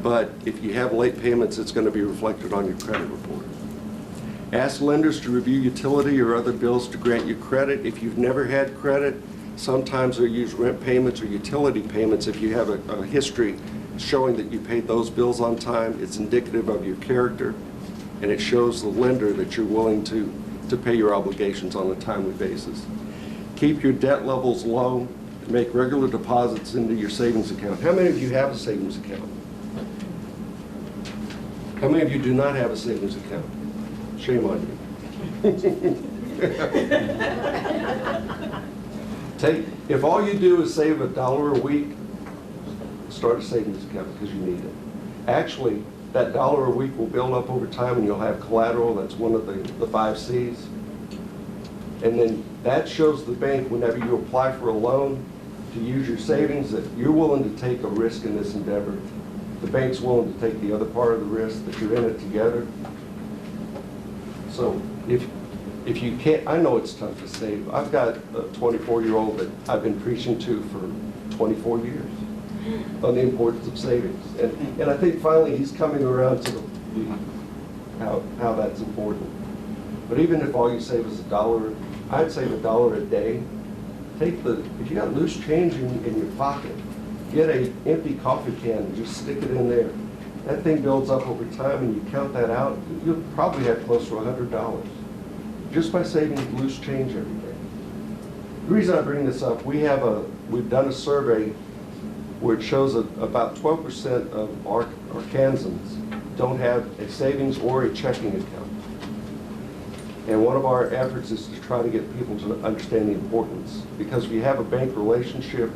But if you have late payments, it's going to be reflected on your credit report. Ask lenders to review utility or other bills to grant you credit. If you've never had credit, sometimes they'll use rent payments or utility payments. If you have a history showing that you paid those bills on time, it's indicative of your character, and it shows the lender that you're willing to pay your obligations on a timely basis. Keep your debt levels low. Make regular deposits into your savings account. How many of you have a savings account? How many of you do not have a savings account? Shame on you. If all you do is save $1 a week, start a savings account because you need it. Actually, that $1 a week will build up over time and you'll have collateral. That's one of the 5 C's. And then that shows the bank whenever you apply for a loan to use your savings that you're willing to take a risk in this endeavor. The bank's willing to take the other part of the risk, that you're in it together. So if you can't, I know it's tough to save. I've got a 24-year-old that I've been preaching to for 24 years on the importance of savings. And I think finally he's coming around to how that's important. But even if all you save is $1, I'd save $1 a day. If you got loose change in your pocket, get an empty coffee can and just stick it in there. That thing builds up over time and you count that out, you'll probably have close to $100 just by saving loose change every day. The reason I bring this up, we've done a survey where it shows that about 12% of Arkansans don't have a savings or a checking account. And one of our efforts is to try to get people to understand the importance. Because if you have a bank relationship,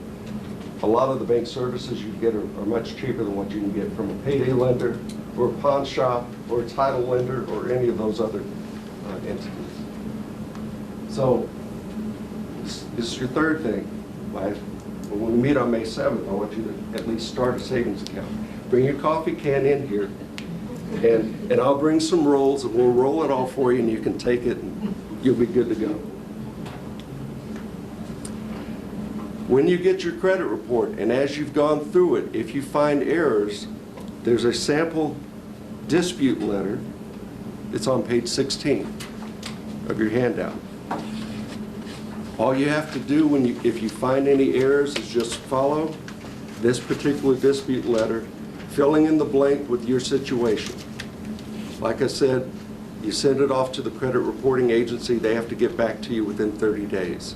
a lot of the bank services you get are much cheaper than what you can get from a payday lender or a pawn shop or a title lender or any of those other entities. So this is your third thing. When we meet on May 7th, I want you to at least start a savings account. Bring your coffee can in here, and I'll bring some rolls, and we'll roll it all for you, and you can take it, and you'll be good to go. When you get your credit report, and as you've gone through it, if you find errors, there's a sample dispute letter. It's on page 16 of your handout. All you have to do if you find any errors is just follow this particular dispute letter, filling in the blank with your situation. Like I said, you send it off to the credit reporting agency. They have to get back to you within 30 days.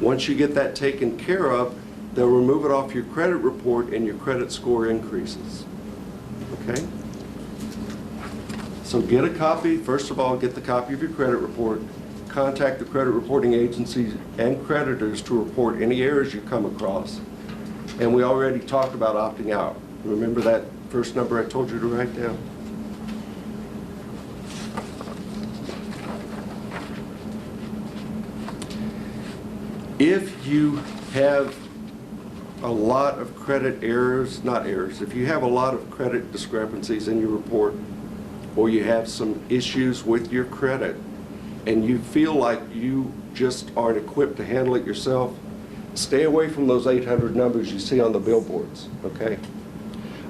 Once you get that taken care of, they'll remove it off your credit report and your credit score increases. Okay? So get a copy. First of all, get the copy of your credit report. Contact the credit reporting agencies and creditors to report any errors you come across. And we already talked about opting out. Remember that first number I told you to write down? If you have a lot of credit errors, not errors, if you have a lot of credit discrepancies in your report, or you have some issues with your credit, and you feel like you just aren't equipped to handle it yourself, stay away from those 800 numbers you see on the billboards, okay?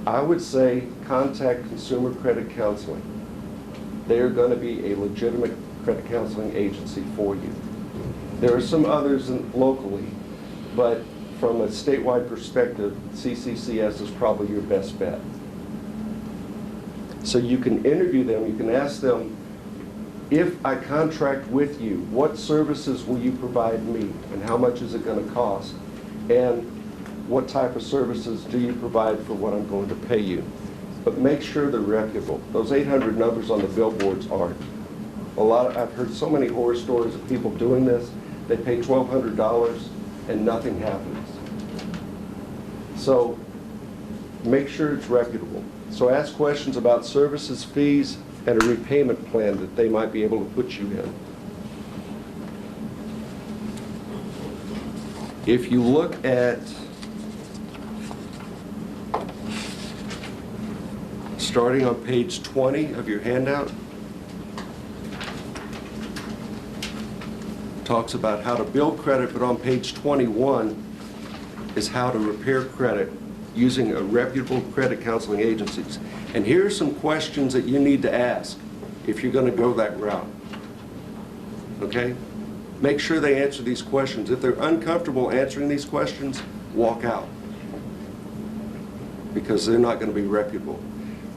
I would say contact Consumer Credit Counseling. They are going to be a legitimate credit counseling agency for you. There are some others locally, but from a statewide perspective, CCCS is probably your best bet. So you can interview them, you can ask them, if I contract with you, what services will you provide me, and how much is it going to cost, and what type of services do you provide for what I'm going to pay you? But make sure they're reputable. Those 800 numbers on the billboards aren't. I've heard so many horror stories of people doing this. They pay $1,200 and nothing happens. So make sure it's reputable. So ask questions about services, fees, and a repayment plan that they might be able to put you in. If you look at starting on page 20 of your handout, talks about how to build credit, but on page 21 is how to repair credit using a reputable credit counseling agencies. And here are some questions that you need to ask if you're going to go that route. Okay? Make sure they answer these questions. If they're uncomfortable answering these questions, walk out, because they're not going to be reputable.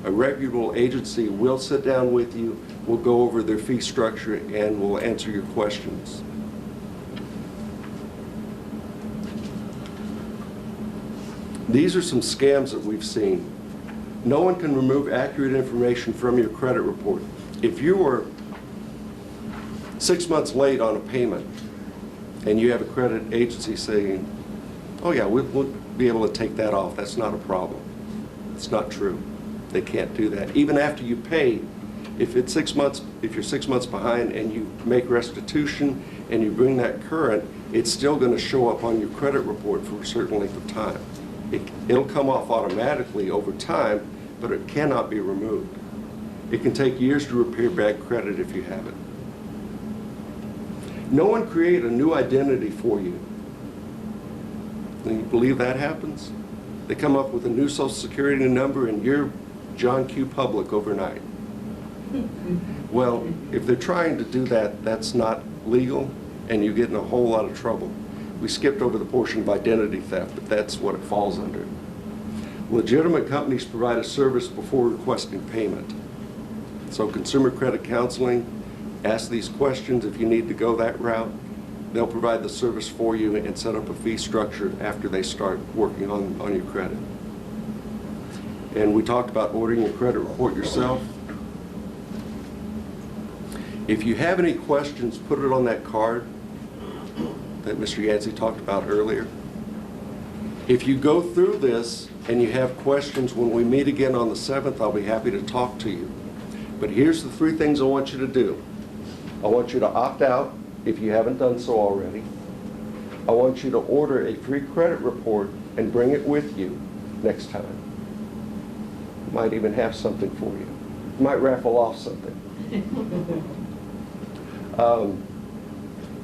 A reputable agency will sit down with you, will go over their fee structure, and will answer your questions. These are some scams that we've seen. No one can remove accurate information from your credit report. If you were 6 months late on a payment and you have a credit agency saying, oh yeah, we'll be able to take that off, that's not a problem. It's not true. They can't do that. Even after you pay, if you're 6 months behind and you make restitution and you bring that current, it's still going to show up on your credit report for a certain length of time. It'll come off automatically over time, but it cannot be removed. It can take years to repair bad credit if you have it. No one create a new identity for you. And you believe that happens? They come up with a new Social Security number and you're John Q. Public overnight. Well, if they're trying to do that, that's not legal, and you get in a whole lot of trouble. We skipped over the portion of identity theft, but that's what it falls under. Legitimate companies provide a service before requesting payment. So Consumer Credit Counseling, ask these questions if you need to go that route. They'll provide the service for you and set up a fee structure after they start working on your credit. And we talked about ordering your credit report yourself. If you have any questions, put it on that card that Mr. Yancey talked about earlier. If you go through this and you have questions, when we meet again on the 7th, I'll be happy to talk to you. But here's the 3 things I want you to do. I want you to opt out if you haven't done so already. I want you to order a free credit report and bring it with you next time. Might even have something for you. Might raffle off something.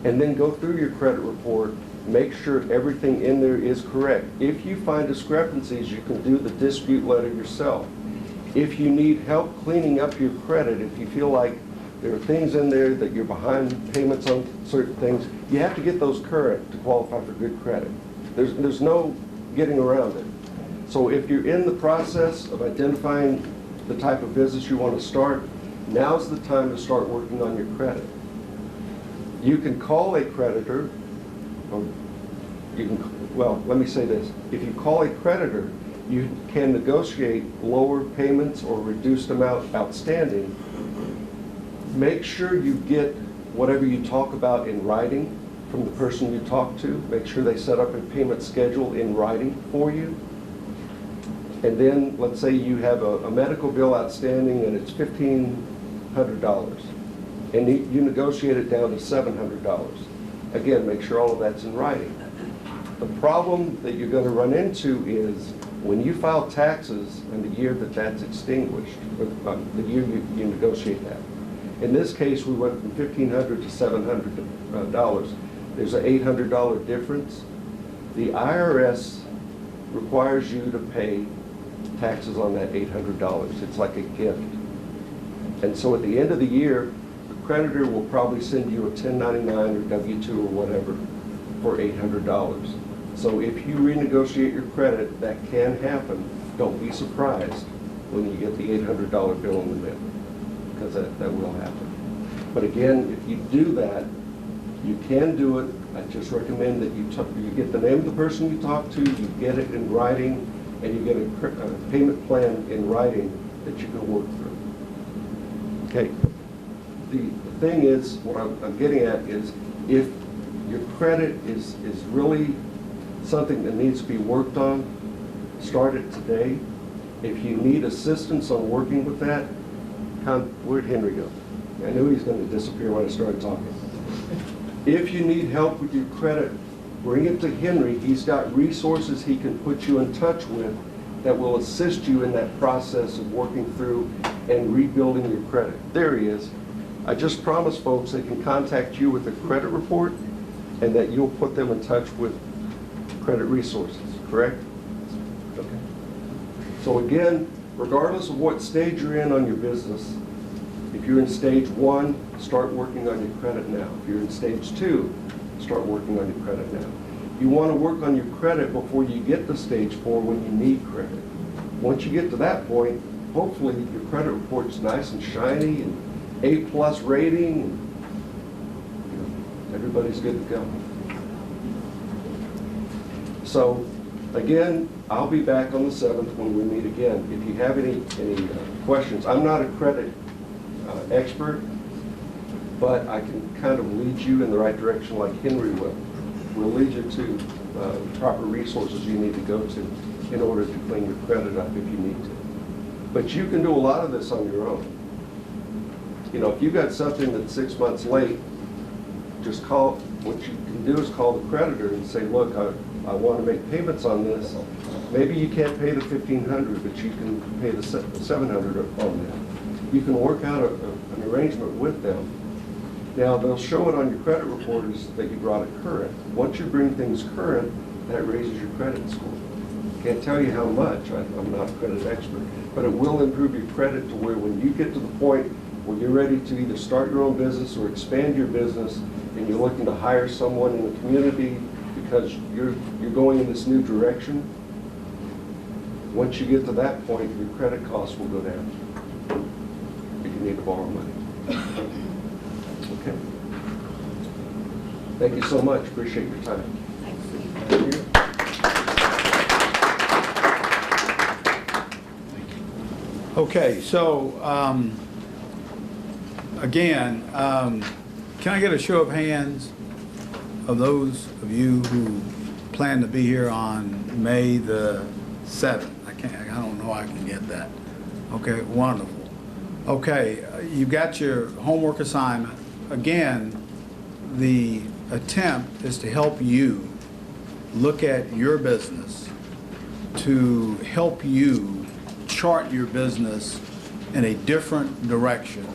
And then go through your credit report Make sure everything in there is correct. If you find discrepancies, you can do the dispute letter yourself. If you need help cleaning up your credit, if you feel like there are things in there that you're behind payments on certain things, you have to get those current to qualify for good credit. There's no getting around it. So if you're in the process of identifying the type of business you want to start, now's the time to start working on your credit. You can call a creditor, or you can, well, let me say this. If you call a creditor, you can negotiate lower payments or reduced amount outstanding. Make sure you get whatever you talk about in writing from the person you talk to. Make sure they set up a payment schedule in writing for you. And then, let's say you have a medical bill outstanding and it's $1,500. And you negotiate it down to $700. Again, make sure all of that's in writing. The problem that you're going to run into is when you file taxes and the year that that's extinguished, the year you negotiate that. In this case, we went from $1,500 to $700. There's an $800 difference. The IRS requires you to pay taxes on that $800. It's like a gift. And so at the end of the year, the creditor will probably send you a 1099 or W-2 or whatever for $800. So if you renegotiate your credit, that can happen. Don't be surprised when you get the $800 bill in the mail, because that will happen. But again, if you do that, you can do it. I just recommend that you get the name of the person you talk to, you get it in writing, and you get a payment plan in writing that you can work through. Okay. The thing is, what I'm getting at is, if your credit is really something that needs to be worked on, start it today. If you need assistance on working with that, where'd Henry go? I knew he was going to disappear when I started talking. If you need help with your credit, bring it to Henry. He's got resources he can put you in touch with that will assist you in that process of working through and rebuilding your credit. There he is. I just promised folks they can contact you with a credit report and that you'll put them in touch with credit resources, correct? Okay. So again, regardless of what stage you're in on your business, if you're in stage 1, start working on your credit now. If you're in stage 2, start working on your credit now. You want to work on your credit before you get to stage 4 when you need credit. Once you get to that point, hopefully your credit report's nice and shiny and A+ rating, and everybody's good to go. So again, I'll be back on the 7th when we meet again. If you have any questions, I'm not a credit expert, but I can kind of lead you in the right direction like Henry will. We'll lead you to proper resources you need to go to in order to clean your credit up if you need to. But you can do a lot of this on your own. You know, if you've got something that's 6 months late, just call, what you can do is call the creditor and say, look, I want to make payments on this. Maybe you can't pay the $1,500, but you can pay the $700 on that. You can work out an arrangement with them. Now, they'll show it on your credit report that you brought it current. Once you bring things current, that raises your credit score. Can't tell you how much, I'm not a credit expert, but it will improve your credit to where when you get to the point where you're ready to either start your own business or expand your business, and you're looking to hire someone in the community because you're going in this new direction, once you get to that point, your credit costs will go down if you need to borrow money. Okay. Thank you so much. Appreciate your time. Thank you. Okay, so again, can I get a show of hands of those of you who plan to be here on May the 7th? I don't know how I can get that. Okay, wonderful. Okay, you've got your homework assignment. Again, the attempt is to help you look at your business, to help you chart your business in a different direction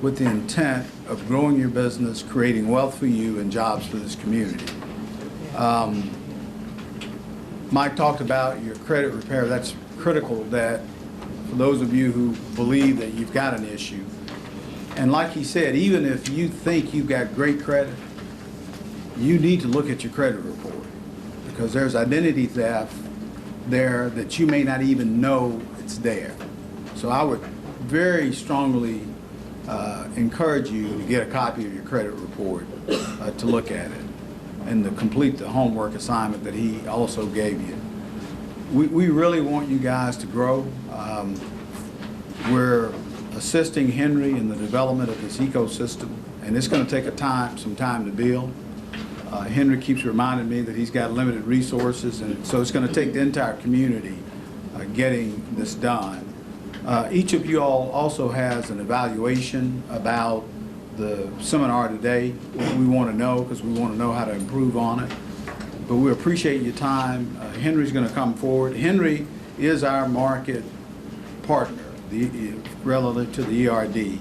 with the intent of growing your business, creating wealth for you and jobs for this community. Mike talked about your credit repair. That's critical, that for those of you who believe that you've got an issue. And like he said, even if you think you've got great credit, you need to look at your credit report, because there's identity theft there that you may not even know it's there. So I would very strongly encourage you to get a copy of your credit report to look at it and to complete the homework assignment that he also gave you. We really want you guys to grow. We're assisting Henry in the development of this ecosystem, and it's going to take some time to build. Henry keeps reminding me that he's got limited resources, and so it's going to take the entire community getting this done. Each of you all also has an evaluation about the seminar today. We want to know, because we want to know how to improve on it. But we appreciate your time. Henry's going to come forward. Henry is our market partner relative to the ERD,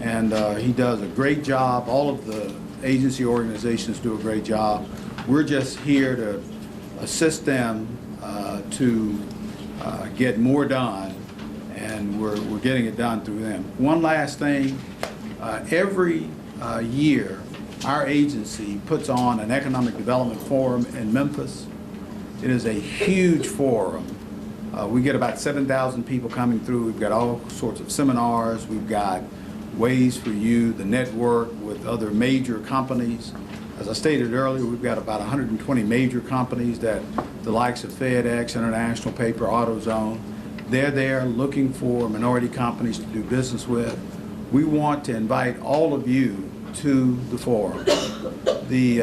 and he does a great job. All of the agency organizations do a great job. We're just here to assist them to get more done, and we're getting it done through them. One last thing, every year our agency puts on an economic development forum in Memphis. It is a huge forum. We get about 7,000 people coming through. We've got all sorts of seminars. We've got ways for you to network with other major companies. As I stated earlier, we've got about 120 major companies, that the likes of FedEx, International Paper, AutoZone. They're there looking for minority companies to do business with. We want to invite all of you to the forum. The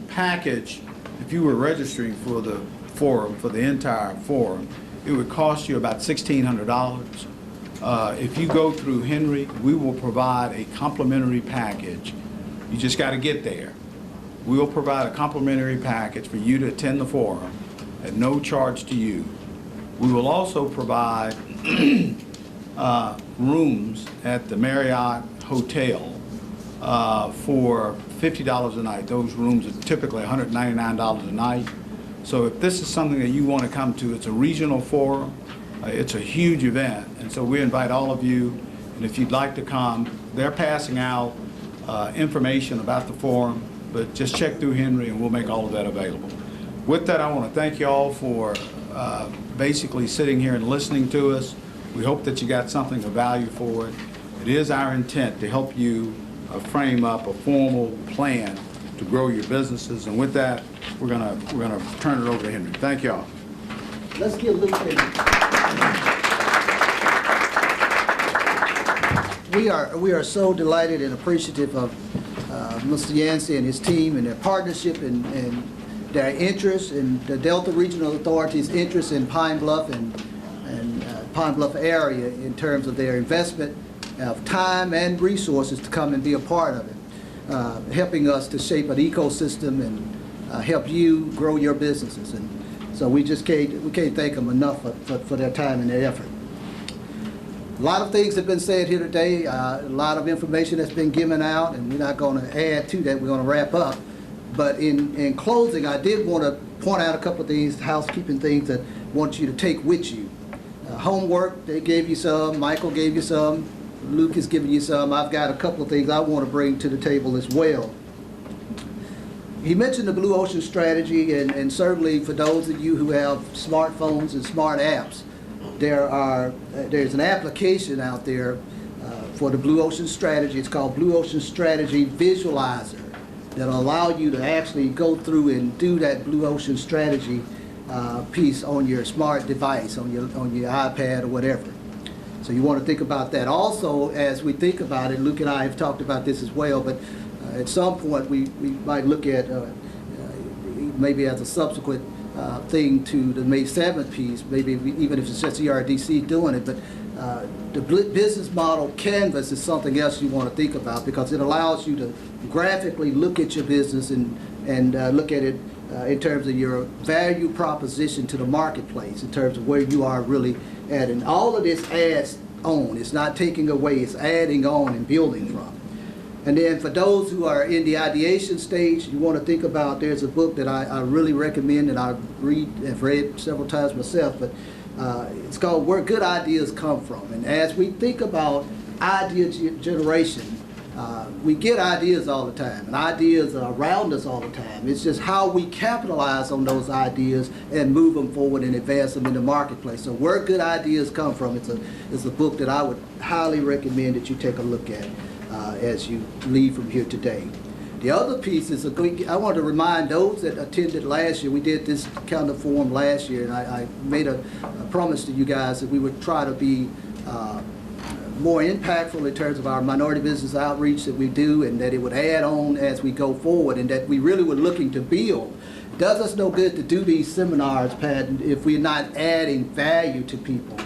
package, if you were registering for the forum, for the entire forum, it would cost you about $1,600. If you go through Henry, we will provide a complimentary package. You just got to get there. We will provide a complimentary package for you to attend the forum at no charge to you. We will also provide rooms at the Marriott Hotel for $50 a night. Those rooms are typically $199 a night. So if this is something that you want to come to, it's a regional forum. It's a huge event, and so we invite all of you, and if you'd like to come, they're passing out information about the forum, but just check through Henry and we'll make all of that available. With that, I want to thank you all for basically sitting here and listening to us. We hope that you got something of value for it. It is our intent to help you frame up a formal plan to grow your businesses, and with that, we're gonna turn it over to Henry. Thank y'all. Let's give Luke We are so delighted and appreciative of Mr. Yancey and his team and their partnership and their interest in the Delta Regional Authority's interest in Pine Bluff and Pine Bluff area in terms of their investment of time and resources to come and be a part of it, helping us to shape an ecosystem and help you grow your businesses. And so we can't thank them enough for their time and their effort. A lot of things have been said here today, a lot of information that's been given out, and we're not going to add to that. We're going to wrap up. But in closing, I did want to point out a couple of these housekeeping things that I want you to take with you. Homework, they gave you some, Michael gave you some, Luke is giving you some. I've got a couple of things I want to bring to the table as well. He mentioned the Blue Ocean strategy, and certainly for those of you who have smartphones and smart apps, there's an application out there for the Blue Ocean strategy. It's called Blue Ocean Strategy Visualizer, that'll allow you to actually go through and do that Blue Ocean strategy piece on your smart device, on your iPad or whatever. So you want to think about that. Also, as we think about it, Luke and I have talked about this as well, but at some point we might look at maybe as a subsequent thing to the May 7th piece, maybe even if it's just ERDC doing it, but the business model canvas is something else you want to think about, because it allows you to graphically look at your business and look at it in terms of your value proposition to the marketplace, in terms of where you are really at. And all of this adds on. It's not taking away, it's adding on and building from. And then for those who are in the ideation stage, you want to think about, there's a book that I really recommend and have read several times myself, but it's called Where Good Ideas Come From. And as we think about idea generation, we get ideas all the time, and ideas are around us all the time. It's just how we capitalize on those ideas and move them forward and advance them in the marketplace. So Where Good Ideas Come From, it's a book that I would highly recommend that you take a look at as you leave from here today. The other piece is, I want to remind those that attended last year, we did this kind of forum last year, and I made a promise to you guys that we would try to be more impactful in terms of our minority business outreach that we do, and that it would add on as we go forward, and that we really were looking to build. It does us no good to do these seminars, Pat, if we're not adding value to people.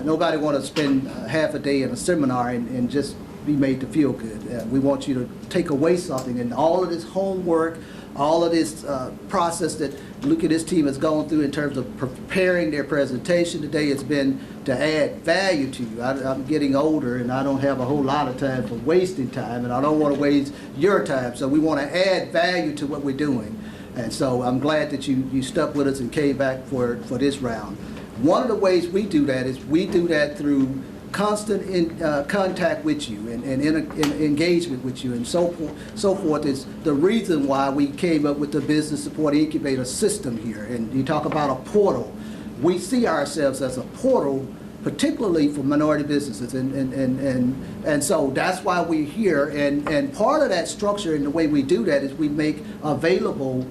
Nobody want to spend half a day in a seminar and just be made to feel good. We want you to take away something, and all of this homework, all of this process that Luke and his team has gone through in terms of preparing their presentation today, has been to add value to you. I'm getting older, and I don't have a whole lot of time for wasting time, and I don't want to waste your time, so we want to add value to what we're doing. And so I'm glad that you stuck with us and came back for this round. One of the ways we do that is we do that through constant contact with you and engagement with you, and so forth is the reason why we came up with the Business Support Incubator system here. And you talk about a portal. We see ourselves as a portal, particularly for minority businesses, and so that's why we're here. And part of that structure and the way we do that is we make available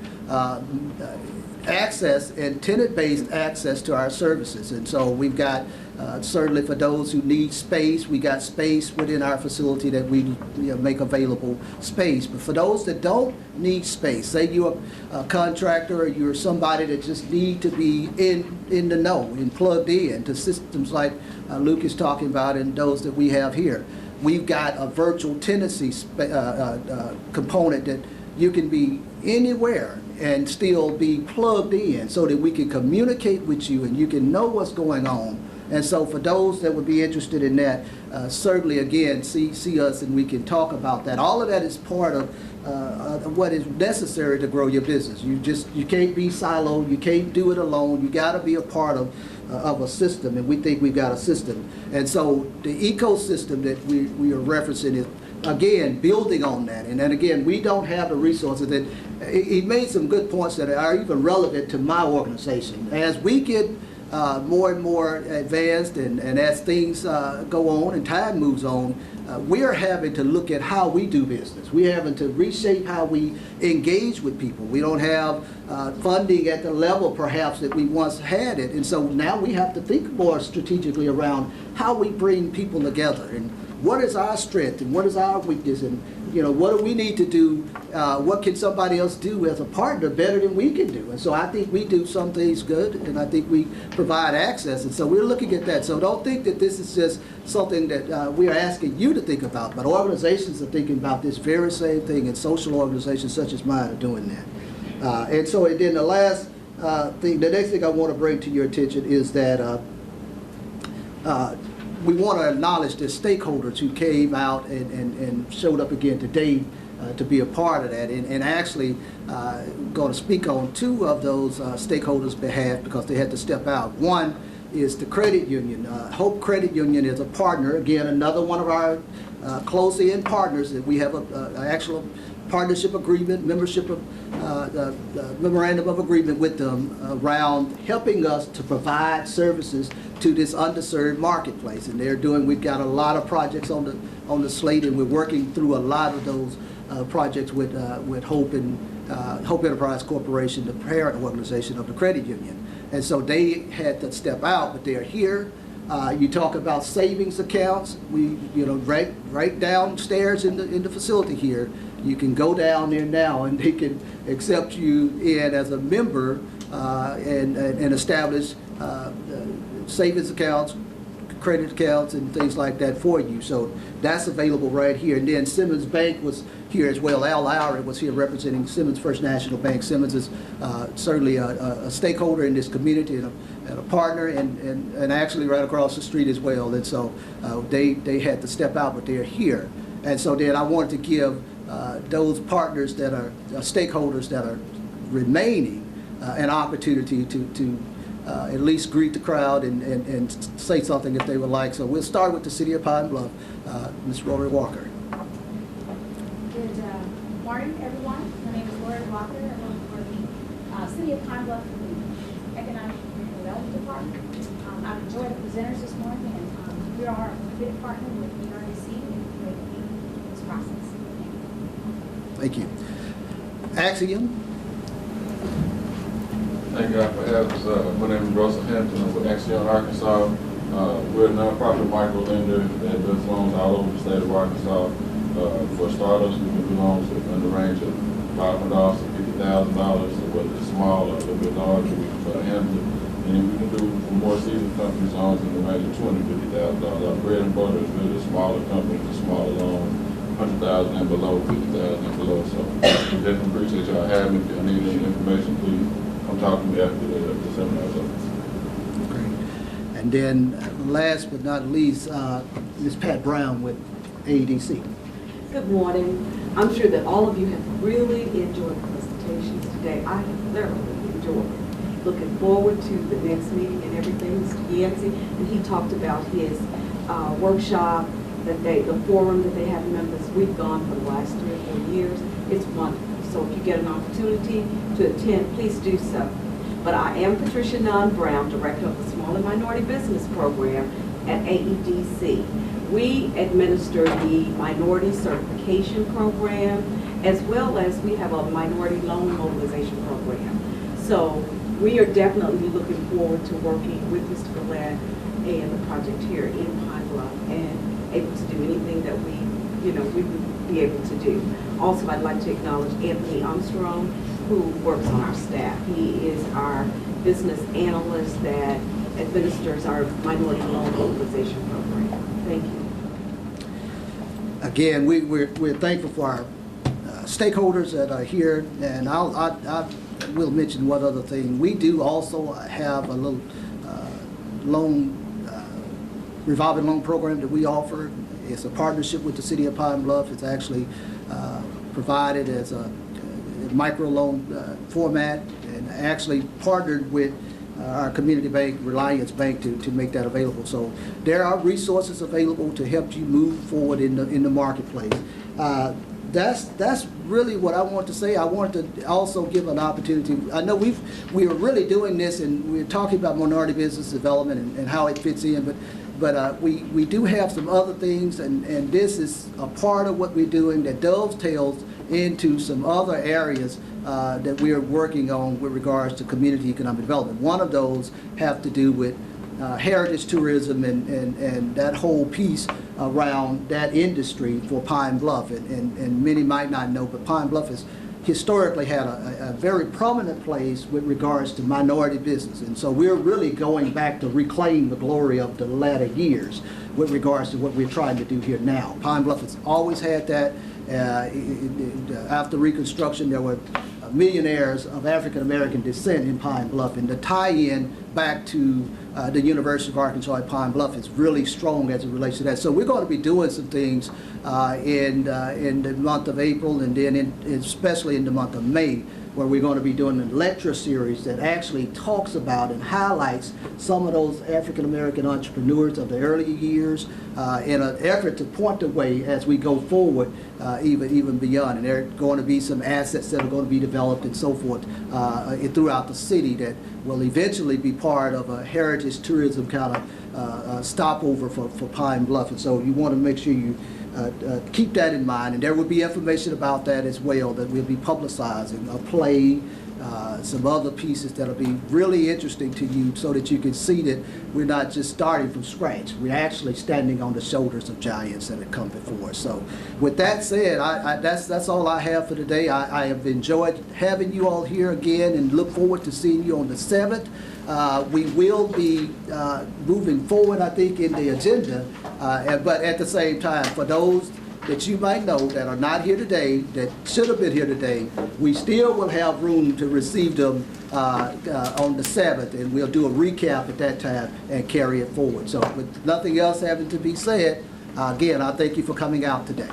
access and tenant-based access to our services. And so we've got certainly for those who need space, we got space within our facility that we make available space. But for those that don't need space, say you're a contractor or you're somebody that just need to be in the know and plugged in to systems like Luke is talking about and those that we have here. We've got a virtual tenancy component that you can be anywhere and still be plugged in, so that we can communicate with you and you can know what's going on. And so for those that would be interested in that, certainly again, see us and we can talk about that. All of that is part of what is necessary to grow your business. You can't be siloed, you can't do it alone, you gotta be a part of a system, and we think we've got a system. And so the ecosystem that we are referencing is, again, building on that. And then again, we don't have the resources that, he made some good points that are even relevant to my organization. As we get more and more advanced and as things go on and time moves on, we're having to look at how we do business. We're having to reshape how we engage with people. We don't have funding at the level perhaps that we once had it. And so now we have to think more strategically around how we bring people together, and what is our strength and what is our weakness, and what do we need to do, what can somebody else do as a partner better than we can do. And so I think we do some things good, and I think we provide access, and so we're looking at that. So don't think that this is just something that we are asking you to think about, but organizations are thinking about this very same thing, and social organizations such as mine are doing that. And so then the last thing, the next thing I want to bring to your attention is that we want to acknowledge the stakeholders who came out and showed up again today to be a part of that, and actually going to speak on two of those stakeholders' behalf because they had to step out. One is the credit union. Hope Credit Union is a partner, again, another one of our close-in partners that we have an actual partnership agreement, memorandum of agreement with them around helping us to provide services to this underserved marketplace. And we've got a lot of projects on the slate, and we're working through a lot of those projects with Hope and Hope Enterprise Corporation, the parent organization of the credit union. And so they had to step out, but they're here. You talk about savings accounts. We, right downstairs in the facility here, you can go down there now and they can accept you in as a member and establish savings accounts, credit accounts, and things like that for you. So that's available right here. And then Simmons Bank was here as well. Al Lowry was here representing Simmons First National Bank. Simmons is certainly a stakeholder in this community and a partner, and actually right across the street as well. And so they had to step out, but they're here. And so then I wanted to give those partners that are stakeholders that are remaining an opportunity to at least greet the crowd and say something if they would like. So we'll start with the City of Pine Bluff. Ms. Rory Walker. Good morning, everyone. My name is Lori Walker. I work for the City of Pine Bluff Economic Development Department. I've enjoyed the presenters this morning, and we are a committed partner with ERDC in this process. Thank you. Axiom. Thank God for having us. My name is Russell Hampton. I'm with Axion, Arkansas. We're a nonprofit micro lender that does loans all over the state of Arkansas. For startups, we can do loans in the range of $500 to $50,000. So whether it's small or a little bit larger, we can handle it. And then we can do for more seasoned companies loans in the range of $250,000. Our bread and butter is really the smaller companies, the smaller loans, $100,000 and below, $50,000 and below. So definitely appreciate y'all having me. If y'all need any information, please come talk to me after the seminar's over. Great. And then last but not least, Ms. Pat Brown with AEDC. Good morning. I'm sure that all of you have really enjoyed the presentations today. I have thoroughly enjoyed it. Looking forward to the next meeting and everything. Mr. Yancey, and he talked about his workshop, the forum that they have members. We've gone for the last 3 or 4 years. It's wonderful. So if you get an opportunity to attend, please do so. But I am Patricia Nunn Brown, Director of the Small and Minority Business Program at AEDC. We administer the Minority Certification Program, as well as we have a Minority Loan Mobilization Program. So we are definitely looking forward to working with Mr. Gillette and the project here in Pine Bluff and able to do anything that we would be able to do. Also, I'd like to acknowledge Anthony Armstrong, who works on our staff. He is our business analyst that administers our Minority Loan Mobilization Program. Thank you. Again, we're thankful for our stakeholders that are here, and I will mention one other thing. We do also have a little revolving loan program that we offer. It's a partnership with the City of Pine Bluff. It's actually provided as a microloan format, and actually partnered with our community bank, Reliance Bank, to make that available. So there are resources available to help you move forward in the marketplace. That's really what I want to say. I want to also give an opportunity. I know we are really doing this, and we're talking about minority business development and how it fits in, but we do have some other things, and this is a part of what we're doing that dovetails into some other areas that we are working on with regards to community economic development. One of those have to do with heritage tourism and that whole piece around that industry for Pine Bluff. And many might not know, but Pine Bluff has historically had a very prominent place with regards to minority business. And so we're really going back to reclaim the glory of the latter years with regards to what we're trying to do here now. Pine Bluff has always had that. After Reconstruction, there were millionaires of African American descent in Pine Bluff, and the tie-in back to the University of Arkansas at Pine Bluff is really strong as it relates to that. So we're going to be doing some things in the month of April, and then especially in the month of May, where we're going to be doing a lecture series that actually talks about and highlights some of those African American entrepreneurs of the early years in an effort to point the way as we go forward, even beyond. And there are going to be some assets that are going to be developed and so forth throughout the city that will eventually be part of a heritage tourism kind of stopover for Pine Bluff. And so you want to make sure you keep that in mind, and there will be information about that as well that we'll be publicizing, a play, some other pieces that'll be really interesting to you so that you can see that we're not just starting from scratch. We're actually standing on the shoulders of giants that have come before us. So with that said, that's all I have for today. I have enjoyed having you all here again and look forward to seeing you on the 7th. We will be moving forward, I think, in the agenda, but at the same time, for those that you might know that are not here today, that should have been here today, we still will have room to receive them on the 7th, and we'll do a recap at that time and carry it forward. So with nothing else having to be said, Again, I thank you for coming out today.